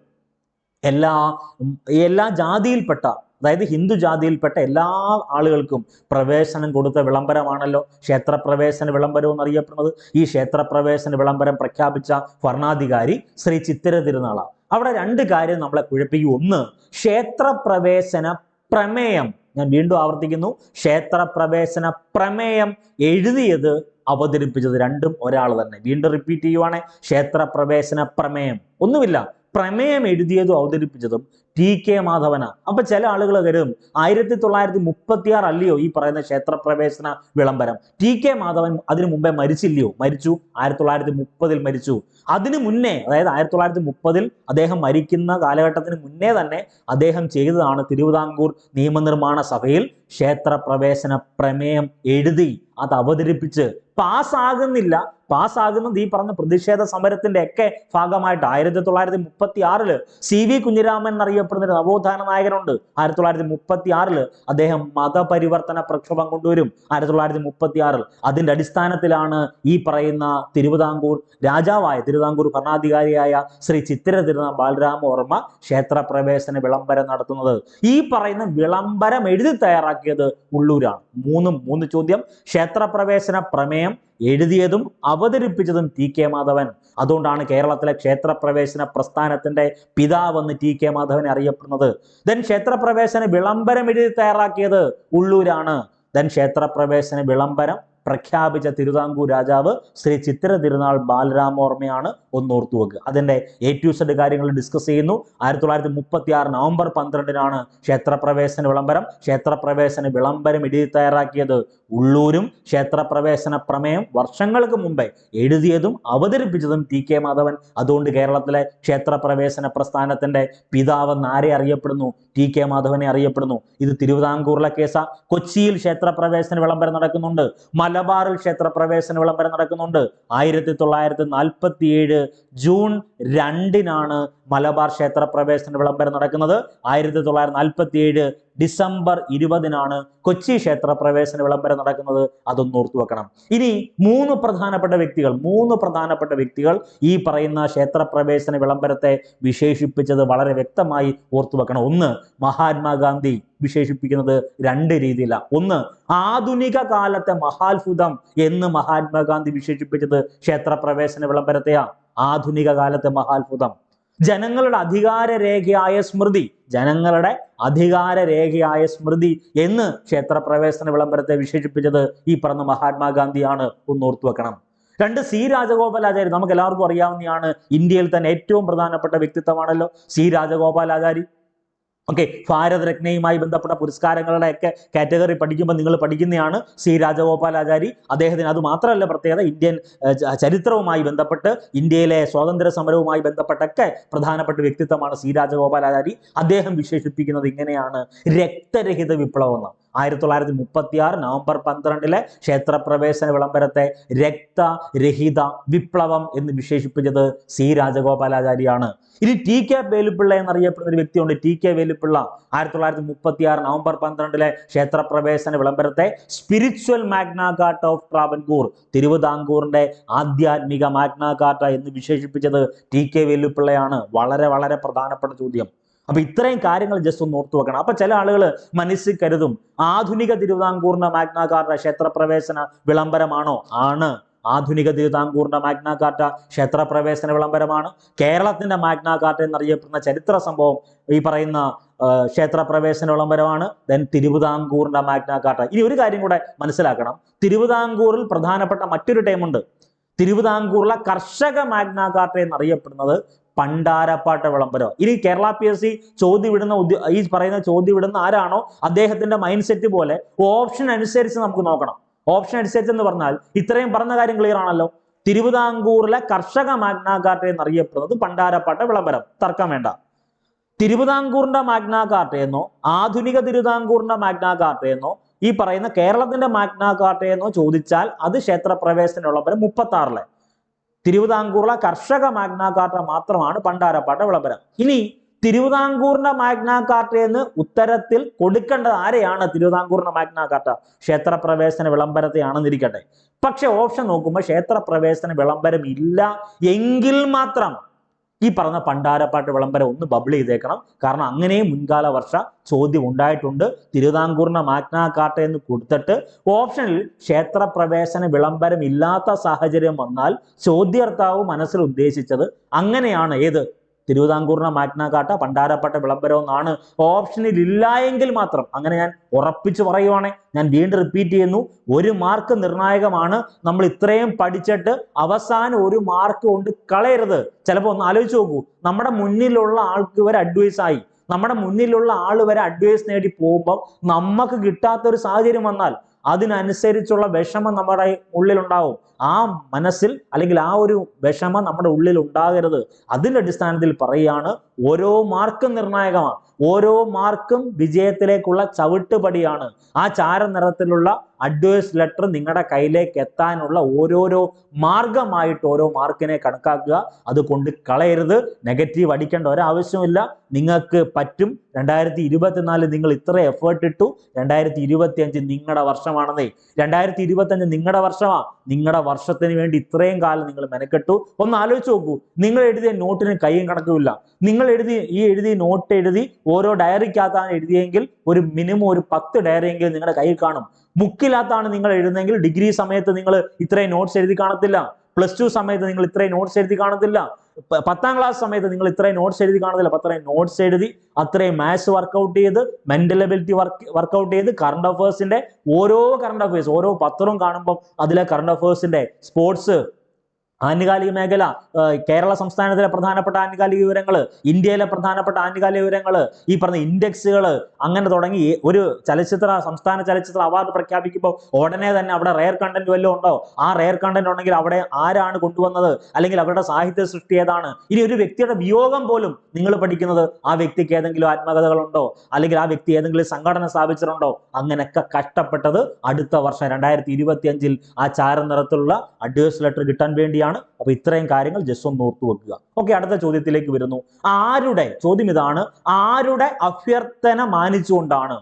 എല്ലാ ജാതിയിൽപ്പെട്ട, അതായത് ഹിന്ദു ജാതിയിൽപ്പെട്ട എല്ലാ ആളുകൾക്കും പ്രവേശനം കൊടുത്ത വിളംബരമാണല്ലോ ക്ഷേത്രപ്രവേശന വിളംബരം എന്നറിയപ്പെടുന്നത്. ഈ ക്ഷേത്രപ്രവേശന വിളംബരം പ്രഖ്യാപിച്ച ഭരണാധികാരി ശ്രീ ചിത്തിര തിരുനാളാണ്. അവിടെ 2 കാര്യം നമ്മളെ കുഴപ്പിക്കും. ഒന്ന്, ക്ഷേത്രപ്രവേശന പ്രമേയം, ഞാൻ വീണ്ടും ആവർത്തിക്കുന്നു, ക്ഷേത്രപ്രവേശന പ്രമേയം എഴുതിയത് അവതരിപ്പിച്ചത് രണ്ടും ഒരാൾ തന്നെ. വീണ്ടും റിപ്പീറ്റ് ചെയ്യുവാണ്, ക്ഷേത്രപ്രവേശന പ്രമേയം ഒന്നുമില്ല, പ്രമേയം എഴുതിയതും അവതരിപ്പിച്ചതും TK മാധവന. അപ്പൊ ചില ആളുകൾ കരുതും 1936 അല്ലയോ ഈ പറയുന്ന ക്ഷേത്രപ്രവേശന വിളംബരം, TK മാധവൻ അതിനു മുമ്പേ മരിച്ചില്ലയോ? മരിച്ചു, 1930 മരിച്ചു. അതിനു മുന്നേ, അതായത് 1930 അദ്ദേഹം മരിക്കുന്ന കാലഘട്ടത്തിന് മുന്നേ തന്നെ അദ്ദേഹം ചെയ്തതാണ് തിരുവിതാംകൂർ നിയമനിർമ്മാണ സഭയിൽ ക്ഷേത്രപ്രവേശന പ്രമേയം എഴുതി അത് അവതരിപ്പിച്ച് പാസ്സാകുന്നത് ഈ പറഞ്ഞ പ്രതിഷേധ സമരത്തിന്റെ ഒക്കെ ഭാഗമായിട്ട് 1936 CV കുഞ്ഞിരാമൻ എന്നറിയപ്പെടുന്ന ഒരു നവോത്ഥാന നായകനുണ്ട്. 1936 അദ്ദേഹം മതപരിവർത്തന പ്രക്ഷോഭം കൊണ്ടുവരും. 1936 അതിന്റെ അടിസ്ഥാനത്തിലാണ് ഈ പറയുന്ന തിരുവിതാംകൂർ ഭരണാധികാരിയായ ശ്രീ ചിത്തിര തിരുനാൾ ബാലരാമവർമ്മ ക്ഷേത്രപ്രവേശന വിളംബരം നടത്തുന്നത്. ഈ പറയുന്ന വിളംബരം എഴുതി തയ്യാറാക്കിയത് ഉള്ളൂരാണ്. 3 ചോദ്യം. ക്ഷേത്രപ്രവേശന പ്രമേയം എഴുതിയതും അവതരിപ്പിച്ചതും TK മാധവൻ. അതുകൊണ്ടാണ് കേരളത്തിലെ ക്ഷേത്രപ്രവേശന പ്രസ്ഥാനത്തിന്റെ പിതാവെന്ന് TK മാധവനെ അറിയപ്പെടുന്നത്. ദെൻ ക്ഷേത്രപ്രവേശന വിളംബരം എഴുതി തയ്യാറാക്കിയത് ഉള്ളൂരാണ്. ദെൻ ക്ഷേത്രപ്രവേശന വിളംബരം പ്രഖ്യാപിച്ച തിരുവിതാംകൂർ രാജാവ് ശ്രീ ചിത്തിര തിരുനാൾ ബാലരാമവർമ്മയാണ്. ഒന്നോർത്തു വെക്കുക. അതിന്റെ A to Z കാര്യങ്ങൾ ഡിസ്കസ് ചെയ്യുന്നു. 1936 നവംബർ 12 ക്ഷേത്രപ്രവേശന വിളംബരം എഴുതി തയ്യാറാക്കിയത് ഉള്ളൂരും ക്ഷേത്രപ്രവേശന പ്രമേയം വർഷങ്ങൾക്ക് മുമ്പേ എഴുതിയതും അവതരിപ്പിച്ചതും TK മാധവൻ. അതുകൊണ്ട് കേരളത്തിലെ ക്ഷേത്രപ്രവേശന പ്രസ്ഥാനത്തിന്റെ പിതാവെന്ന് ആരെ അറിയപ്പെടുന്നു? TK മാധവനെ അറിയപ്പെടുന്നു. ഇത് തിരുവിതാംകൂറിലെ കേസ. കൊച്ചിയിൽ ക്ഷേത്രപ്രവേശന വിളംബരം നടക്കുന്നുണ്ട്. മലബാറിൽ ക്ഷേത്രപ്രവേശന വിളംബരം നടക്കുന്നുണ്ട്. 1947 ജൂൺ 2 മലബാർ ക്ഷേത്രപ്രവേശന വിളംബരം നടക്കുന്നത്. 1947 ഡിസംബർ 20 കൊച്ചി ക്ഷേത്രപ്രവേശന വിളംബരം നടക്കുന്നത്. അതൊന്ന് ഓർത്തു വെക്കണം. ഇനി 3 പ്രധാനപ്പെട്ട വ്യക്തികൾ ഈ പറയുന്ന ക്ഷേത്രപ്രവേശന വിളംബരത്തെ വിശേഷിപ്പിച്ചത് വളരെ വ്യക്തമായി ഓർത്തു വെക്കണം. ഒന്ന്, മഹാത്മാഗാന്ധി വിശേഷിപ്പിക്കുന്നത് 2 രീതിയിലാണ്. ഒന്ന്, ആധുനിക കാലത്തെ മഹാത്ഭുതം എന്ന് മഹാത്മാഗാന്ധി വിശേഷിപ്പിച്ചത് ക്ഷേത്രപ്രവേശന വിളംബരത്തെയാണ്. ആധുനിക കാലത്തെ മഹാത്ഭുതം. ജനങ്ങളുടെ അധികാരരേഖയായ സ്മൃതി എന്ന് ക്ഷേത്രപ്രവേശന വിളംബരത്തെ വിശേഷിപ്പിച്ചത് ഈ പറഞ്ഞ മഹാത്മാഗാന്ധിയാണ്. ഒന്ന് ഓർത്തു വെക്കണം. 2, C രാജഗോപാലാചാരി. നമുക്ക് എല്ലാവർക്കും അറിയാവുന്നതാണ്. ഇന്ത്യയിൽ തന്നെ ഏറ്റവും പ്രധാനപ്പെട്ട വ്യക്തിത്വമാണല്ലോ C രാജഗോപാലാചാരി. ഓക്കെ, ഭാരതരത്നയുമായി ബന്ധപ്പെട്ട പുരസ്കാരങ്ങളുടെയൊക്കെ കാറ്റഗറി പഠിക്കുമ്പോൾ നിങ്ങൾ പഠിക്കുന്നതാണ് സി രാജഗോപാലാചാരി. അദ്ദേഹത്തിന് അത് മാത്രമല്ല പ്രത്യേകത, ഇന്ത്യൻ ചരിത്രവുമായി ബന്ധപ്പെട്ട് ഇന്ത്യയിലെ സ്വാതന്ത്ര്യ സമരവുമായി ബന്ധപ്പെട്ടൊക്കെ പ്രധാനപ്പെട്ട വ്യക്തിത്വമാണ് സി രാജഗോപാലാചാരി. അദ്ദേഹം വിശേഷിപ്പിക്കുന്നത് ഇങ്ങനെയാണ് രക്തരഹിത വിപ്ലവം എന്ന്. 1936 നവംബർ 12 ക്ഷേത്രപ്രവേശന വിളംബരത്തെ രക്തരഹിത വിപ്ലവം എന്ന് വിശേഷിപ്പിച്ചത് സി രാജഗോപാലാചാരിയാണ്. ഇനി ടി കെ വേലുപ്പിള്ള എന്നറിയപ്പെടുന്ന ഒരു വ്യക്തിയുണ്ട്. ടി കെ വേലുപ്പിള്ള 1936 നവംബർ 12 ക്ഷേത്രപ്രവേശന വിളംബരത്തെ spiritual Magna Carta of Travancore, തിരുവിതാംകൂറിന്റെ ആധ്യാത്മിക മാഗ്നാ കാർട്ട എന്ന് വിശേഷിപ്പിച്ചത് ടി കെ വേലുപ്പിള്ളയാണ്. വളരെ വളരെ പ്രധാനപ്പെട്ട ചോദ്യം. അപ്പൊ ഇത്രയും കാര്യങ്ങൾ ജസ്റ്റ് ഒന്ന് ഓർത്തു വെക്കണം. അപ്പൊ ചില ആളുകൾ മനസ്സിൽ കരുതും ആധുനിക തിരുവിതാംകൂറിന്റെ മാഗ്നാ കാർട്ട ക്ഷേത്രപ്രവേശന വിളംബരമാണോ? ആണ്. ആധുനിക തിരുവിതാംകൂറിന്റെ മാഗ്നാ കാർട്ട ക്ഷേത്രപ്രവേശന വിളംബരമാണ്. കേരളത്തിന്റെ മാഗ്നാ കാർട്ട എന്നറിയപ്പെടുന്ന ചരിത്ര സംഭവം ഈ പറയുന്ന ക്ഷേത്രപ്രവേശന വിളംബരമാണ്. ദെൻ തിരുവിതാംകൂറിന്റെ മാഗ്നാ കാർട്ട. ഇനി ഒരു കാര്യം കൂടെ മനസ്സിലാക്കണം, തിരുവിതാംകൂറിൽ പ്രധാനപ്പെട്ട മറ്റൊരു ടൈമുണ്ട്. തിരുവിതാംകൂറിലെ കർഷക മാഗ്നാ കാർട്ട എന്നറിയപ്പെടുന്നത് പണ്ടാരപ്പാട്ട വിളംബരം. ഇനി കേരള PSC ചോദ്യം വിടുന്ന ഈ പറയുന്ന ചോദ്യം വിടുന്ന ആരാണോ അദ്ദേഹത്തിന്റെ മൈൻഡ് സെറ്റ് പോലെ ഓപ്ഷൻ അനുസരിച്ച് നമുക്ക് നോക്കണം. ഓപ്ഷൻ അനുസരിച്ച് എന്ന് പറഞ്ഞാൽ ഇത്രയും പറഞ്ഞ കാര്യം ക്ലിയർ ആണല്ലോ. തിരുവിതാംകൂറിലെ കർഷക മാഗ്നാ കാർട്ട എന്നറിയപ്പെടുന്നത് പണ്ടാരപ്പാട്ട വിളംബരം, തർക്കം വേണ്ട. തിരുവിതാംകൂറിന്റെ മാഗ്നാ കാർട്ട എന്നോ ആധുനിക തിരുവിതാംകൂറിന്റെ മാഗ്നാ കാർട്ട എന്നോ ഈ പറയുന്ന കേരളത്തിന്റെ മാഗ്നാ കാർട്ട എന്നോ ചോദിച്ചാൽ അത് ക്ഷേത്രപ്രവേശന വിളംബരം 36 തിരുവിതാംകൂറിലെ കർഷക മാഗ്നാ കാർട്ട മാത്രമാണ് പണ്ടാരപ്പാട്ട വിളംബരം. ഇനി തിരുവിതാംകൂറിന്റെ മാഗ്നാ കാർട്ട എന്ന് ഉത്തരത്തിൽ കൊടുക്കേണ്ടത് ആരെയാണ്? തിരുവിതാംകൂറിന്റെ മാഗ്നാ കാർട്ട ക്ഷേത്രപ്രവേശന വിളംബരത്തെയാണെന്നിരിക്കട്ടെ. പക്ഷെ ഓപ്ഷൻ നോക്കുമ്പോൾ ക്ഷേത്രപ്രവേശന വിളംബരം ഇല്ല എങ്കിൽ മാത്രം ഈ പറഞ്ഞ പണ്ടാരപ്പാട്ട് വിളംബരം ഒന്ന് ബബിൾ ചെയ്തേക്കണം. കാരണം അങ്ങനെയും മുൻകാല വർഷ ചോദ്യം ഉണ്ടായിട്ടുണ്ട്. തിരുവിതാംകൂറിന്റെ മാഗ്നാ കാർട്ട എന്ന് കൊടുത്തിട്ട് ഓപ്ഷനിൽ ക്ഷേത്രപ്രവേശന വിളംബരം ഇല്ലാത്ത സാഹചര്യം വന്നാൽ ചോദ്യാർത്ഥിയാവ് മനസ്സിൽ ഉദ്ദേശിച്ചത് അങ്ങനെയാണ്. ഏത്? തിരുവിതാംകൂറിന്റെ മാഗ്നാ കാർട്ട പണ്ടാരപ്പാട്ട വിളംബരം എന്നാണ്. ഓപ്ഷനിൽ ഇല്ല എങ്കിൽ മാത്രം, അങ്ങനെ ഞാൻ ഉറപ്പിച്ചു പറയുവാണേ, ഞാൻ വീണ്ടും റിപ്പീറ്റ് ചെയ്യുന്നു, 1 മാർക്ക് നിർണായകമാണ്. നമ്മൾ ഇത്രയും പഠിച്ചിട്ട് അവസാനം 1 മാർക്ക് കൊണ്ട് കളയരുത്. ചിലപ്പോൾ ഒന്ന് ആലോചിച്ച് നോക്കൂ, നമ്മുടെ മുന്നിലുള്ള ആൾക്ക് വരെ അഡ്വൈസ് ആയി, നമ്മുടെ മുന്നിലുള്ള ആൾ വരെ അഡ്വൈസ് നേടി പോകുമ്പോൾ നമുക്ക് കിട്ടാത്തൊരു സാഹചര്യം വന്നാൽ അതിനനുസരിച്ചുള്ള വിഷമം നമ്മുടെ ഉള്ളിലുണ്ടാവും. ആ മനസ്സിൽ അല്ലെങ്കിൽ ആ ഒരു വിഷമം നമ്മുടെ ഉള്ളിൽ ഉണ്ടാകരുത്. അതിന്റെ അടിസ്ഥാനത്തിൽ പറയുകയാണ്, ഓരോ മാർക്കും നിർണായകമാണ്. ഓരോ മാർക്കും വിജയത്തിലേക്കുള്ള ചവിട്ടുപടിയാണ്. ആ ചാരനിറത്തിലുള്ള അഡ്വൈസ് ലെറ്റർ നിങ്ങളുടെ കയ്യിലേക്ക് എത്താനുള്ള ഓരോരോ മാർഗമായിട്ട് ഓരോ മാർക്കിനെ കണക്കാക്കുക. അത് കൊണ്ട് കളയരുത്. നെഗറ്റീവ് അടിക്കേണ്ട ഒരാവശ്യമില്ല. നിങ്ങൾക്ക് പറ്റും. 2024 നിങ്ങൾ ഇത്ര എഫേർട്ട് ഇട്ടു. 2025 നിങ്ങളുടെ വർഷമാണെന്നേ. 2025 നിങ്ങളുടെ വർഷമാണ്. നിങ്ങളുടെ വർഷത്തിന് വേണ്ടി ഇത്രയും കാലം നിങ്ങൾ മെനക്കെട്ടു. ഒന്ന് ആലോചിച്ച് നോക്കൂ, നിങ്ങൾ എഴുതിയ നോട്ടിന് കൈയും കണക്കുമില്ല. നിങ്ങൾ എഴുതി നോട്ട് എഴുതി ഓരോ ഡയറിക്കകത്താണ് എഴുതിയെങ്കിൽ ഒരു മിനിമം ഒരു 10 ഡയറിയെങ്കിലും നിങ്ങളുടെ കയ്യിൽ കാണും. ബുക്കിനകത്താണ് നിങ്ങൾ എഴുതുന്നെങ്കിൽ ഡിഗ്രി സമയത്ത് നിങ്ങൾ ഇത്രയും നോട്ട്സ് എഴുതി കാണത്തില്ല. +2 സമയത്ത് നിങ്ങൾ ഇത്രയും നോട്ട്സ് എഴുതി കാണത്തില്ല. 10ാം ക്ലാസ് സമയത്ത് നിങ്ങൾ ഇത്രയും നോട്ട്സ് എഴുതി കാണത്തില്ല. അത്രയും നോട്ട്സ് എഴുതി, അത്രയും മാത്സ് വർക്കൗട്ട് ചെയ്ത്, മെന്റൽ എബിലിറ്റി വർക്കൗട്ട് ചെയ്ത്, കറണ്ട് അഫേഴ്സിന്റെ ഓരോ കറണ്ട് അഫേഴ്സ് ഓരോ പത്രവും കാണുമ്പോൾ അതിലെ കറണ്ട് അഫേഴ്സിന്റെ സ്പോർട്സ്, ആനുകാലിക മേഖല, കേരള സംസ്ഥാനത്തിലെ പ്രധാനപ്പെട്ട ആനുകാലിക വിവരങ്ങൾ, ഇന്ത്യയിലെ പ്രധാനപ്പെട്ട ആനുകാലിക വിവരങ്ങൾ, ഈ പറഞ്ഞ ഇൻഡെക്സുകൾ, അങ്ങനെ തുടങ്ങി ഒരു സംസ്ഥാന ചലച്ചിത്ര അവാർഡ് പ്രഖ്യാപിക്കുമ്പോൾ ഉടനെ തന്നെ അവിടെ റെയർ കണ്ടന്റ് വല്ലതും ഉണ്ടോ? ആ റെയർ കണ്ടന്റ് ഉണ്ടെങ്കിൽ അവിടെ ആരാണ് കൊണ്ടുവന്നത്, അല്ലെങ്കിൽ അവരുടെ സാഹിത്യ സൃഷ്ടി ഏതാണ്? ഇനി ഒരു വ്യക്തിയുടെ വിയോഗം പോലും നിങ്ങൾ പഠിക്കുന്നത് ആ വ്യക്തിക്ക് ഏതെങ്കിലും ആത്മകഥകളുണ്ടോ, അല്ലെങ്കിൽ ആ വ്യക്തി ഏതെങ്കിലും സംഘടന സ്ഥാപിച്ചിട്ടുണ്ടോ? അങ്ങനെയൊക്കെ കഷ്ടപ്പെട്ടത് അടുത്ത വർഷം 2025 ആ ചാരനിറത്തിലുള്ള അഡ്വൈസ് ലെറ്റർ കിട്ടാൻ വേണ്ടിയാണ്. അപ്പൊ ഇത്രയും കാര്യങ്ങൾ ജസ്റ്റ് ഒന്ന് ഓർത്തു വെക്കുക. ഓക്കെ, അടുത്ത ചോദ്യത്തിലേക്ക് വരുന്നു. ചോദ്യം ഇതാണ്, ആരുടെ അഭ്യർത്ഥന മാനിച്ചുകൊണ്ടാണ്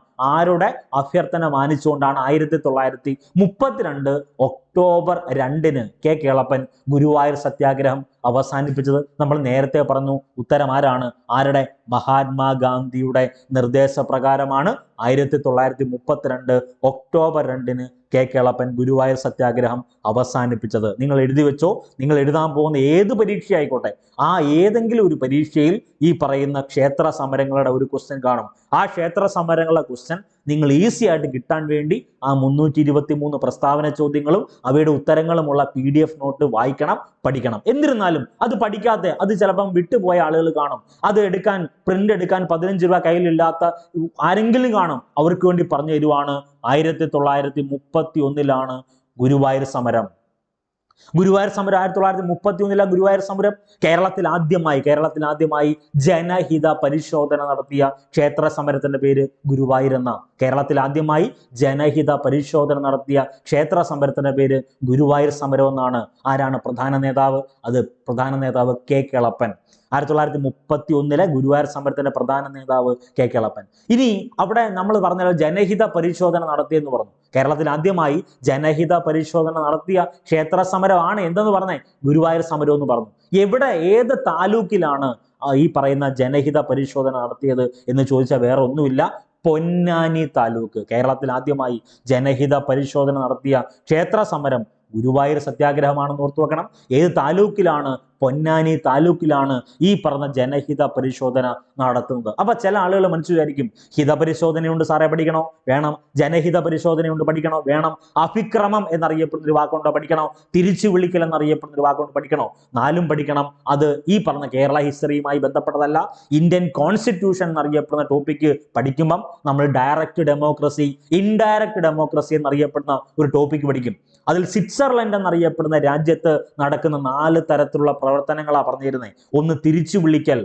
1932 ഒക്ടോബർ 2 കെ കേളപ്പൻ ഗുരുവായൂർ സത്യാഗ്രഹം അവസാനിപ്പിച്ചത്? നമ്മൾ നേരത്തെ പറഞ്ഞു, ഉത്തരം ആരാണ്? ആരുടെ? മഹാത്മാഗാന്ധിയുടെ നിർദ്ദേശപ്രകാരമാണ് 1932 ഒക്ടോബർ 2 കെ കേളപ്പൻ ഗുരുവായൂർ സത്യാഗ്രഹം അവസാനിപ്പിച്ചത്. നിങ്ങൾ എഴുതി വെച്ചോ. നിങ്ങൾ എഴുതാൻ പോകുന്ന ഏത് പരീക്ഷ ആയിക്കോട്ടെ, ആ ഏതെങ്കിലും ഒരു പരീക്ഷയിൽ ഈ പറയുന്ന ക്ഷേത്ര സമരങ്ങളുടെ ഒരു ക്വസ്റ്റ്യൻ കാണും. ആ ക്ഷേത്ര സമരങ്ങളുടെ ക്വസ്റ്റ്യൻ നിങ്ങൾ ഈസി ആയിട്ട് കിട്ടാൻ വേണ്ടി ആ 323 പ്രസ്താവന ചോദ്യങ്ങളും അവയുടെ ഉത്തരങ്ങളുമുള്ള PDF നോട്ട് വായിക്കണം, പഠിക്കണം. എന്നിരുന്നാലും അത് പഠിക്കാതെ അത് ചിലപ്പം വിട്ടുപോയ ആളുകൾ കാണും. അത് എടുക്കാൻ പ്രിന്റ് എടുക്കാൻ 15 രൂപ കയ്യിലില്ലാത്ത ആരെങ്കിലും കാണും. അവർക്ക് വേണ്ടി പറഞ്ഞു തരുവാണ് 1931 ഗുരുവായൂർ സമരം. ഗുരുവായൂർ സമരം 1931 ഗുരുവായൂർ സമരം. കേരളത്തിൽ ആദ്യമായി ജനഹിത പരിശോധന നടത്തിയ ക്ഷേത്ര സമരത്തിന്റെ പേര് ഗുരുവായൂർ എന്ന. കേരളത്തിൽ ആദ്യമായി ജനഹിത പരിശോധന നടത്തിയ ക്ഷേത്ര സമരത്തിന്റെ പേര് ഗുരുവായൂർ സമരം എന്നാണ്. ആരാണ് പ്രധാന നേതാവ്? അത് പ്രധാന നേതാവ് കെ കേളപ്പൻ. 1931 ഗുരുവായൂർ സമരത്തിന്റെ പ്രധാന നേതാവ് കെ കേളപ്പൻ. ഇനി അവിടെ നമ്മൾ പറഞ്ഞ ജനഹിത പരിശോധന നടത്തിയെന്ന് പറഞ്ഞു. കേരളത്തിൽ ആദ്യമായി ജനഹിത പരിശോധന നടത്തിയ ക്ഷേത്ര സമരമാണ് എന്തെന്ന് പറഞ്ഞേ? ഗുരുവായൂർ സമരം എന്ന് പറഞ്ഞു. എവിടെ, ഏത് താലൂക്കിലാണ് ഈ പറയുന്ന ജനഹിത പരിശോധന നടത്തിയത് എന്ന് ചോദിച്ചാൽ വേറെ ഒന്നുമില്ല, പൊന്നാനി താലൂക്ക്. കേരളത്തിൽ ആദ്യമായി ജനഹിത പരിശോധന നടത്തിയ ക്ഷേത്ര സമരം ഗുരുവായൂർ സത്യാഗ്രഹമാണെന്ന് ഓർത്തു വെക്കണം. ഏത് താലൂക്കിലാണ്? പൊന്നാനി താലൂക്കിലാണ് ഈ പറഞ്ഞ ജനഹിത പരിശോധന നടത്തുന്നത്. അപ്പൊ ചില ആളുകൾ മനസ്സിൽ വിചാരിക്കും, ഹിതപരിശോധനയുണ്ട് സാറേ, പഠിക്കണോ? വേണം. ജനഹിത പരിശോധനയുണ്ട്, പഠിക്കണോ? വേണം. അഭിക്രമം എന്നറിയപ്പെടുന്ന ഒരു വാക്കുണ്ടോ? പഠിക്കണോ. തിരിച്ചു വിളിക്കൽ എന്നറിയപ്പെടുന്ന ഒരു വാക്കുണ്ട്, പഠിക്കണോ? 4 പഠിക്കണം. അത് ഈ പറഞ്ഞ കേരള ഹിസ്റ്ററിയുമായി ബന്ധപ്പെട്ടതല്ല. ഇന്ത്യൻ കോൺസ്റ്റിറ്റ്യൂഷൻ എന്നറിയപ്പെടുന്ന ടോപ്പിക്ക് പഠിക്കുമ്പം നമ്മൾ ഡയറക്റ്റ് ഡെമോക്രസി, ഇൻഡയറക്റ്റ് ഡെമോക്രസി എന്നറിയപ്പെടുന്ന ഒരു ടോപ്പിക്ക് പഠിക്കും. അതിൽ സ്വിറ്റ്സർലൻഡ് എന്നറിയപ്പെടുന്ന രാജ്യത്ത് നടക്കുന്ന 4 തരത്തിലുള്ള പ്രവർത്തനങ്ങളാണ് പറഞ്ഞിരുന്നത്. ഒന്ന് തിരിച്ചു വിളിക്കൽ,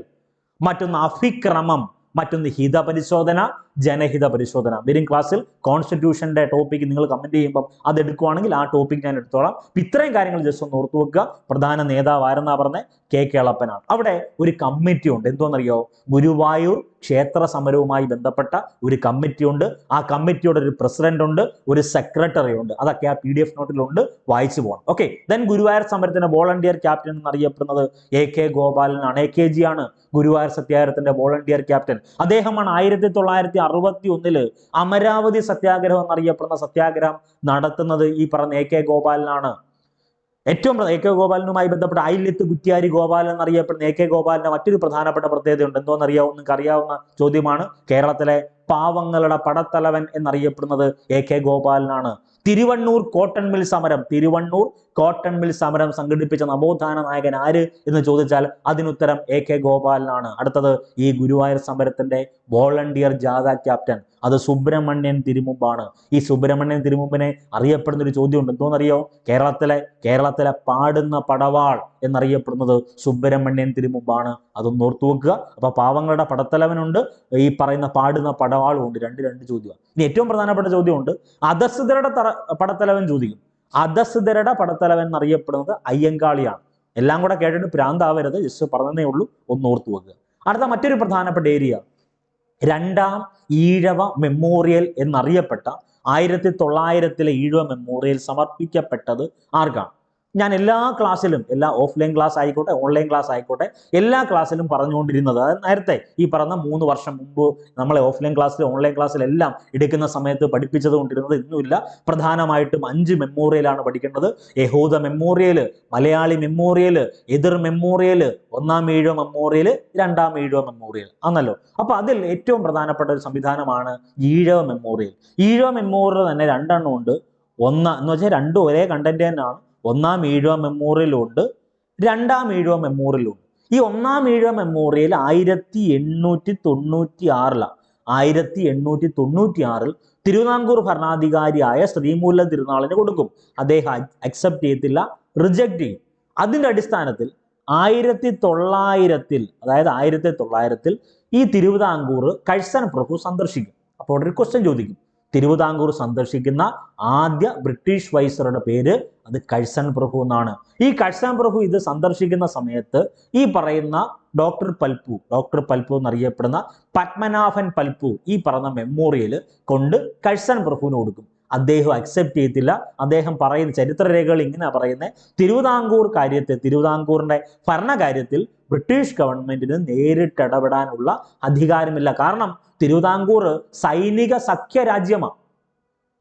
മറ്റൊന്ന് അഭിക്രമം, മറ്റൊന്ന് ഹിതപരിശോധന, ജനഹിത പരിശോധന. വരും ക്ലാസ്സിൽ കോൺസ്റ്റിറ്റ്യൂഷന്റെ ടോപ്പിക്ക് നിങ്ങൾ കമന്റ് ചെയ്യുമ്പോൾ അത് എടുക്കുവാണെങ്കിൽ ആ ടോപ്പിക് ഞാൻ എടുത്തോളാം. ഇത്രയും കാര്യങ്ങൾ ജസ്റ്റ് ഒന്ന് ഓർത്തു വെക്കുക. പ്രധാന നേതാവ് ആരെന്നാ പറഞ്ഞത്? കെ കേളപ്പനാണ്. അവിടെ ഒരു കമ്മിറ്റി ഉണ്ട്. എന്തോന്നറിയോ? ഗുരുവായൂർ ക്ഷേത്ര സമരവുമായി ബന്ധപ്പെട്ട ഒരു കമ്മിറ്റി ഉണ്ട്. ആ കമ്മിറ്റിയുടെ ഒരു പ്രസിഡന്റ് ഉണ്ട്, ഒരു സെക്രട്ടറി ഉണ്ട്. അതൊക്കെ ആ PDF നോട്ടിലുണ്ട്, വായിച്ചു പോകണം. ഓക്കെ. ദെൻ ഗുരുവായൂർ സമരത്തിന്റെ വോളണ്ടിയർ ക്യാപ്റ്റൻ എന്നറിയപ്പെടുന്നത് AK ഗോപാലനാണ്. AKG ആണ് ഗുരുവായൂർ സത്യാഗ്രഹത്തിന്റെ വോളണ്ടിയർ ക്യാപ്റ്റൻ. അദ്ദേഹമാണ് 1961 അമരാവതി സത്യാഗ്രഹം എന്നറിയപ്പെടുന്ന സത്യാഗ്രഹം നടത്തുന്നത് ഈ പറഞ്ഞ AK ഗോപാലനാണ്. ഏറ്റവും AK ഗോപാലനുമായി ബന്ധപ്പെട്ട അയില്യത്ത് കുറ്റ്യാരി ഗോപാലൻ എന്നറിയപ്പെടുന്ന AK ഗോപാലിന്റെ മറ്റൊരു പ്രധാനപ്പെട്ട പ്രത്യേകതയുണ്ട്. എന്തോന്നറിയാവോ? നിങ്ങൾക്ക് അറിയാവുന്ന ചോദ്യമാണ്. കേരളത്തിലെ പാവങ്ങളുടെ പടത്തലവൻ എന്നറിയപ്പെടുന്നത് AK ഗോപാലനാണ്. തിരുവണ്ണൂർ കോട്ടൺ മിൽ സമരം സംഘടിപ്പിച്ച നവോത്ഥാന നായകൻ ആര് എന്ന് ചോദിച്ചാൽ അതിനുത്തരം AK ഗോപാലനാണ്. അടുത്തത് ഈ ഗുരുവായൂർ സമരത്തിന്റെ വോളണ്ടിയർ ജാഥ ക്യാപ്റ്റൻ അത് സുബ്രഹ്മണ്യൻ തിരുമുമ്പാണ്. ഈ സുബ്രഹ്മണ്യൻ തിരുമുമ്പിനെ അറിയപ്പെടുന്ന ഒരു ചോദ്യമുണ്ട്. എന്തോന്നറിയോ? കേരളത്തിലെ പാടുന്ന പടവാൾ എന്നറിയപ്പെടുന്നത് സുബ്രഹ്മണ്യൻ തിരുമുമ്പാണ്. അതൊന്ന് ഓർത്തു വെക്കുക. അപ്പൊ പാവങ്ങളുടെ പടത്തലവനുണ്ട്, ഈ പറയുന്ന പാടുന്ന പടവാളും ഉണ്ട്. രണ്ട് ചോദ്യം. ഇനി ഏറ്റവും പ്രധാനപ്പെട്ട ചോദ്യമുണ്ട്. അധസ്ഥിതരുടെ പടത്തലവൻ ചോദിക്കും. അധസ്ഥിതരുടെ പടത്തലവൻ എന്നറിയപ്പെടുന്നത് അയ്യങ്കാളിയാണ്. എല്ലാം കൂടെ കേട്ടിട്ട് ഭ്രാന്താവരുത്, ജസ്റ്റ് പറഞ്ഞതേ ഉള്ളൂ, ഒന്ന് ഓർത്തു വെക്കുക. അടുത്ത മറ്റൊരു പ്രധാനപ്പെട്ട ഏരിയ, രണ്ടാം ഈഴവ മെമ്മോറിയൽ എന്നറിയപ്പെട്ട 1900 ഈഴവ മെമ്മോറിയൽ സമർപ്പിക്കപ്പെട്ടത് ആർക്കാണ്? ഞാൻ എല്ലാ ക്ലാസ്സിലും, എല്ലാ ഓഫ്ലൈൻ ക്ലാസ് ആയിക്കോട്ടെ ഓൺലൈൻ ക്ലാസ് ആയിക്കോട്ടെ, എല്ലാ ക്ലാസ്സിലും പറഞ്ഞുകൊണ്ടിരുന്നത്, അതായത് നേരത്തെ ഈ പറഞ്ഞ 3 വർഷം മുമ്പ് നമ്മളെ ഓഫ്ലൈൻ ക്ലാസ്സിലും ഓൺലൈൻ ക്ലാസ്സിലെല്ലാം എടുക്കുന്ന സമയത്ത് പഠിപ്പിച്ചത് കൊണ്ടിരുന്നത് ഇന്നുമില്ല. പ്രധാനമായിട്ടും 5 മെമ്മോറിയലാണ് പഠിക്കേണ്ടത്. യഹൂദ മെമ്മോറിയൽ, മലയാളി മെമ്മോറിയൽ, എതിർ memorial, 1-ാം Ezhava memorial, 2-ാം Ezhava memorial ആണല്ലോ. അപ്പൊ അതിൽ ഏറ്റവും പ്രധാനപ്പെട്ട ഒരു സംവിധാനമാണ് ഈഴവ മെമ്മോറിയൽ. ഈഴവ മെമ്മോറിയൽ തന്നെ 2 എണ്ണം ഉണ്ട്. ഒന്ന് എന്ന് വെച്ചാൽ 2 ഒരേ കണ്ടന്റ് തന്നെയാണ്. 1-ാം ഈഴവ മെമ്മോറിയലുണ്ട്, 2-ാം ഈഴവ മെമ്മോറിയലുണ്ട്. ഈ 1-ാം ഈഴവ മെമ്മോറിയൽ 1896 തിരുവിതാംകൂർ ഭരണാധികാരിയായ ശ്രീമൂലം തിരുനാളിന് കൊടുക്കും. അദ്ദേഹം അക്സെപ്റ്റ് ചെയ്യത്തില്ല, റിജക്ട് ചെയ്യും. അതിന്റെ അടിസ്ഥാനത്തിൽ 1900 ഈ തിരുവിതാംകൂർ കഴ്സൺ പ്രഭു സന്ദർശിക്കും. അപ്പോൾ ഒരു ക്വസ്റ്റ്യൻ ചോദിക്കും, തിരുവിതാംകൂർ സന്ദർശിക്കുന്ന ആദ്യ ബ്രിട്ടീഷ് വൈസ്രോയുടെ പേര് അത് കഴ്സൺ പ്രഭു എന്നാണ്. ഈ കഴ്സൺ പ്രഭു ഇത് സന്ദർശിക്കുന്ന സമയത്ത് ഈ പറയുന്ന ഡോക്ടർ പൽപ്പു എന്നറിയപ്പെടുന്ന പത്മനാഭൻ പൽപ്പു ഈ പറഞ്ഞ മെമ്മോറിയൽ കൊണ്ട് കഴ്സൺ പ്രഭുവിന് കൊടുക്കും. അദ്ദേഹം അക്സെപ്റ്റ് ചെയ്യത്തില്ല. അദ്ദേഹം പറയുന്ന ചരിത്രരേഖകൾ ഇങ്ങനെ പറയുന്നത്, തിരുവിതാംകൂറിന്റെ ഭരണകാര്യത്തിൽ ബ്രിട്ടീഷ് ഗവൺമെന്റിന് നേരിട്ട് ഇടപെടാനുള്ള അധികാരമില്ല. കാരണം തിരുവിതാംകൂർ സൈനിക സഖ്യ രാജ്യമാണ്.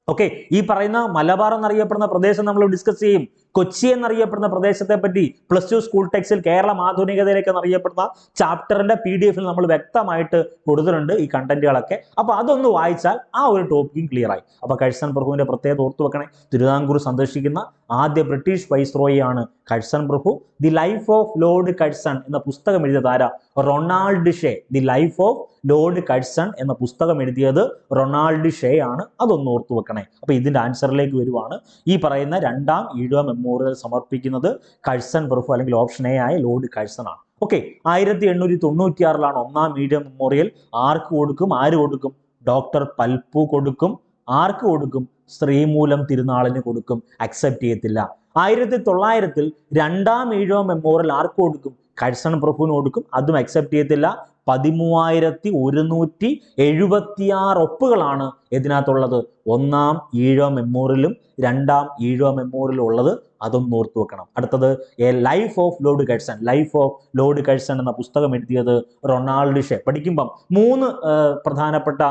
ഓക്കെ. ഈ പറയുന്ന മലബാർ എന്നറിയപ്പെടുന്ന പ്രദേശം നമ്മൾ ഡിസ്കസ് ചെയ്യും. കൊച്ചി എന്നറിയപ്പെടുന്ന പ്രദേശത്തെ പറ്റി +2 സ്കൂൾ ടെക്സ്റ്റിൽ കേരളം ആധുനികതയിലേക്ക് എന്നറിയപ്പെടുന്ന ചാപ്റ്ററിന്റെ PDF നമ്മൾ വ്യക്തമായിട്ട് കൊടുത്തിട്ടുണ്ട് ഈ കണ്ടന്റുകളൊക്കെ. അപ്പൊ അതൊന്ന് വായിച്ചാൽ ആ ഒരു ടോപ്പിക്കും ക്ലിയർ ആയി. അപ്പൊ കഴ്സൺ പ്രഭുവിന്റെ പ്രത്യേകത ഓർത്തു വെക്കണേ. തിരുവിതാംകൂർ സന്ദർശിക്കുന്ന ആദ്യ ബ്രിട്ടീഷ് വൈസ്രോയിയാണ് കഴ്സൺ പ്രഭു. The life of Lord Curzon എന്ന പുസ്തകം എഴുതിയത് ആരാ? Ronaldshay. The life of Lord Curzon എന്ന പുസ്തകം എഴുതിയത് റൊണാൾഡ് ഷേ ആണ്. അതൊന്ന് ഓർത്തു വെക്കണേ. അപ്പൊ ഇതിന്റെ ആൻസറിലേക്ക് വരുവാണ്. ഈ പറയുന്ന രണ്ടാം ഈഴവ മെമ്മോറിയൽ സമർപ്പിക്കുന്നത് കഴ്സൺ പ്രഭു അല്ലെങ്കിൽ ഓപ്ഷൻ എ ആയ ലോർഡ് കഴ്സൺ ആണ്. ഓക്കെ, 1896 ഒന്നാം ഈഴവ മെമ്മോറിയൽ. ആർക്ക് കൊടുക്കും? ആര് കൊടുക്കും? ഡോക്ടർ പൽപ്പു കൊടുക്കും. ആർക്ക് കൊടുക്കും? ശ്രീമൂലം തിരുനാളിന് കൊടുക്കും. അക്സെപ്റ്റ് ചെയ്യത്തില്ല. 1900 രണ്ടാം ഈഴവ മെമ്മോറിയൽ ആർക്ക് കൊടുക്കും? കഴ്സൺ പ്രഭുവിന് കൊടുക്കും. അതും അക്സെപ്റ്റ് ചെയ്യത്തില്ല. 13,176 ഒപ്പുകളാണ് ഇതിനകത്തുള്ളത്. ഒന്നാം ഈഴവ മെമ്മോറിയലും രണ്ടാം ഈഴവ മെമ്മോറിയലും ഉള്ളത്. അതൊന്നും ഓർത്തു വെക്കണം. അടുത്തത് A life of Lord Curzon. Life of Lord Curzon എന്ന പുസ്തകം എഴുതിയത് റൊണാൾഡ് ഷേ. പഠിക്കുമ്പം 3 പ്രധാനപ്പെട്ട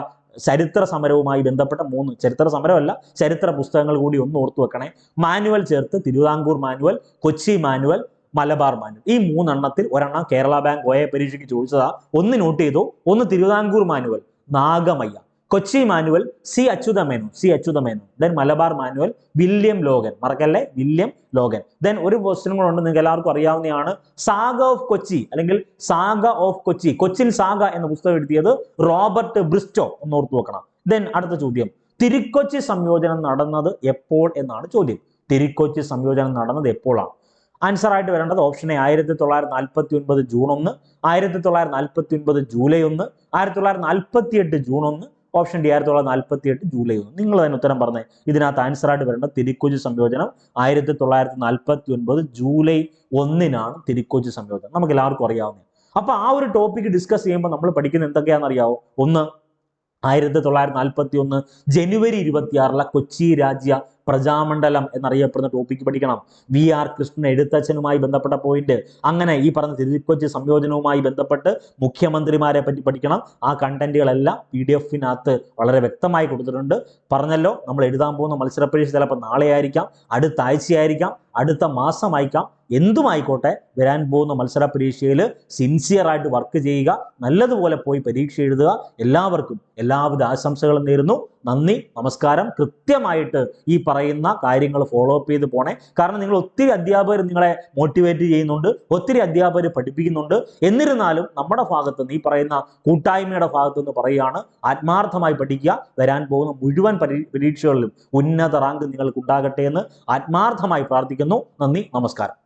ചരിത്ര സമരവുമായി ബന്ധപ്പെട്ട 3 ചരിത്ര സമരമല്ല ചരിത്ര പുസ്തകങ്ങൾ കൂടി ഒന്ന് ഓർത്തു വെക്കണേ. മാനുവൽ ചേർത്ത് Thiruvithamkoor manual, Kochi manual, Malabar manual. ഈ 3 എണ്ണത്തിൽ ഒരെണ്ണം കേരള ബാങ്ക് OA പരീക്ഷയ്ക്ക് ചോദിച്ചതാ. ഒന്ന് നോട്ട് ചെയ്തു. ഒന്ന് Travancore manual Nagamaiya, Kochi manual C Achyuta Menon, then Malabar manual William Logan. മറക്കല്ലേ, വില്യം ലോഗൻ. ദെൻ ഒരു ക്വസ്റ്റ്യൻ കൂടെ ഉണ്ട്, നിങ്ങൾക്ക് എല്ലാവർക്കും അറിയാവുന്നതാണ്. സാഗ ഓഫ് കൊച്ചി അല്ലെങ്കിൽ saga of Kochi, Cochin saga എന്ന പുസ്തകം എഴുതിയത് റോബർട്ട് ബ്രിസ്റ്റോ. ഒന്ന് ഓർത്തു വെക്കണം. ദെൻ അടുത്ത ചോദ്യം, തിരുക്കൊച്ചി സംയോജനം നടന്നത് എപ്പോൾ എന്നാണ് ചോദ്യം. തിരുക്കൊച്ചി സംയോജനം നടന്നത് എപ്പോഴാണ്? ആൻസർ ആയിട്ട് വരേണ്ടത് option A 1949 June 1, 1949 July 1, 1948 June 1, option D 1948 July 1. നിങ്ങൾ തന്നെ ഉത്തരം പറഞ്ഞേ. ഇതിനകത്ത് ആൻസർ ആയിട്ട് വരേണ്ടത് തിരുക്കൊച്ചി സംയോജനം 1949 ജൂലൈ 1 തിരുക്കൊച്ചി സംയോജനം. നമുക്ക് എല്ലാവർക്കും അറിയാവുന്ന. അപ്പൊ ആ ഒരു ടോപ്പിക് ഡിസ്കസ് ചെയ്യുമ്പോൾ നമ്മൾ പഠിക്കുന്ന എന്തൊക്കെയാണെന്ന് അറിയാവോ? ഒന്ന്, 1941 ജനുവരി 26 കൊച്ചി രാജ്യ പ്രജാമണ്ഡലം എന്നറിയപ്പെടുന്ന ടോപ്പിക്ക് പഠിക്കണം. VR കൃഷ്ണൻ എഴുത്തച്ഛനുമായി ബന്ധപ്പെട്ട പോയിന്റ്. അങ്ങനെ ഈ പറഞ്ഞ തിരുക്കൊച്ചി സംയോജനവുമായി ബന്ധപ്പെട്ട് മുഖ്യമന്ത്രിമാരെ പറ്റി പഠിക്കണം. ആ കണ്ടന്റുകളെല്ലാം PDF-നകത്ത് വളരെ വ്യക്തമായി കൊടുത്തിട്ടുണ്ട്. പറഞ്ഞല്ലോ, നമ്മൾ എഴുതാൻ പോകുന്ന മത്സര പരീക്ഷ ചിലപ്പോൾ നാളെ ആയിരിക്കാം, അടുത്ത ആഴ്ചയായിരിക്കാം, അടുത്ത മാസമായിരിക്കാം, എന്തുമായിക്കോട്ടെ. വരാൻ പോകുന്ന മത്സര പരീക്ഷയിൽ സിൻസിയറായിട്ട് വർക്ക് ചെയ്യുക, നല്ലതുപോലെ പോയി പരീക്ഷ എഴുതുക. എല്ലാവർക്കും എല്ലാവിധ ആശംസകളും നേരുന്നു. നന്ദി, നമസ്കാരം. കൃത്യമായിട്ട് ഈ പറയുന്ന കാര്യങ്ങൾ ഫോളോ അപ്പ് ചെയ്ത് പോണേ. കാരണം നിങ്ങൾ ഒത്തിരി അധ്യാപകർ നിങ്ങളെ മോട്ടിവേറ്റ് ചെയ്യുന്നുണ്ട്, ഒത്തിരി അധ്യാപകർ പഠിപ്പിക്കുന്നുണ്ട്. എന്നിരുന്നാലും നമ്മുടെ ഭാഗത്ത് നിന്ന്, ഈ പറയുന്ന കൂട്ടായ്മയുടെ ഭാഗത്ത് നിന്ന് പറയുകയാണ്, ആത്മാർത്ഥമായി പഠിക്കുക. വരാൻ പോകുന്ന മുഴുവൻ പരീക്ഷകളിലും ഉന്നത റാങ്ക് നിങ്ങൾക്ക് ഉണ്ടാകട്ടെ എന്ന് ആത്മാർത്ഥമായി പ്രാർത്ഥിക്കുന്നു. നന്ദി, നമസ്കാരം.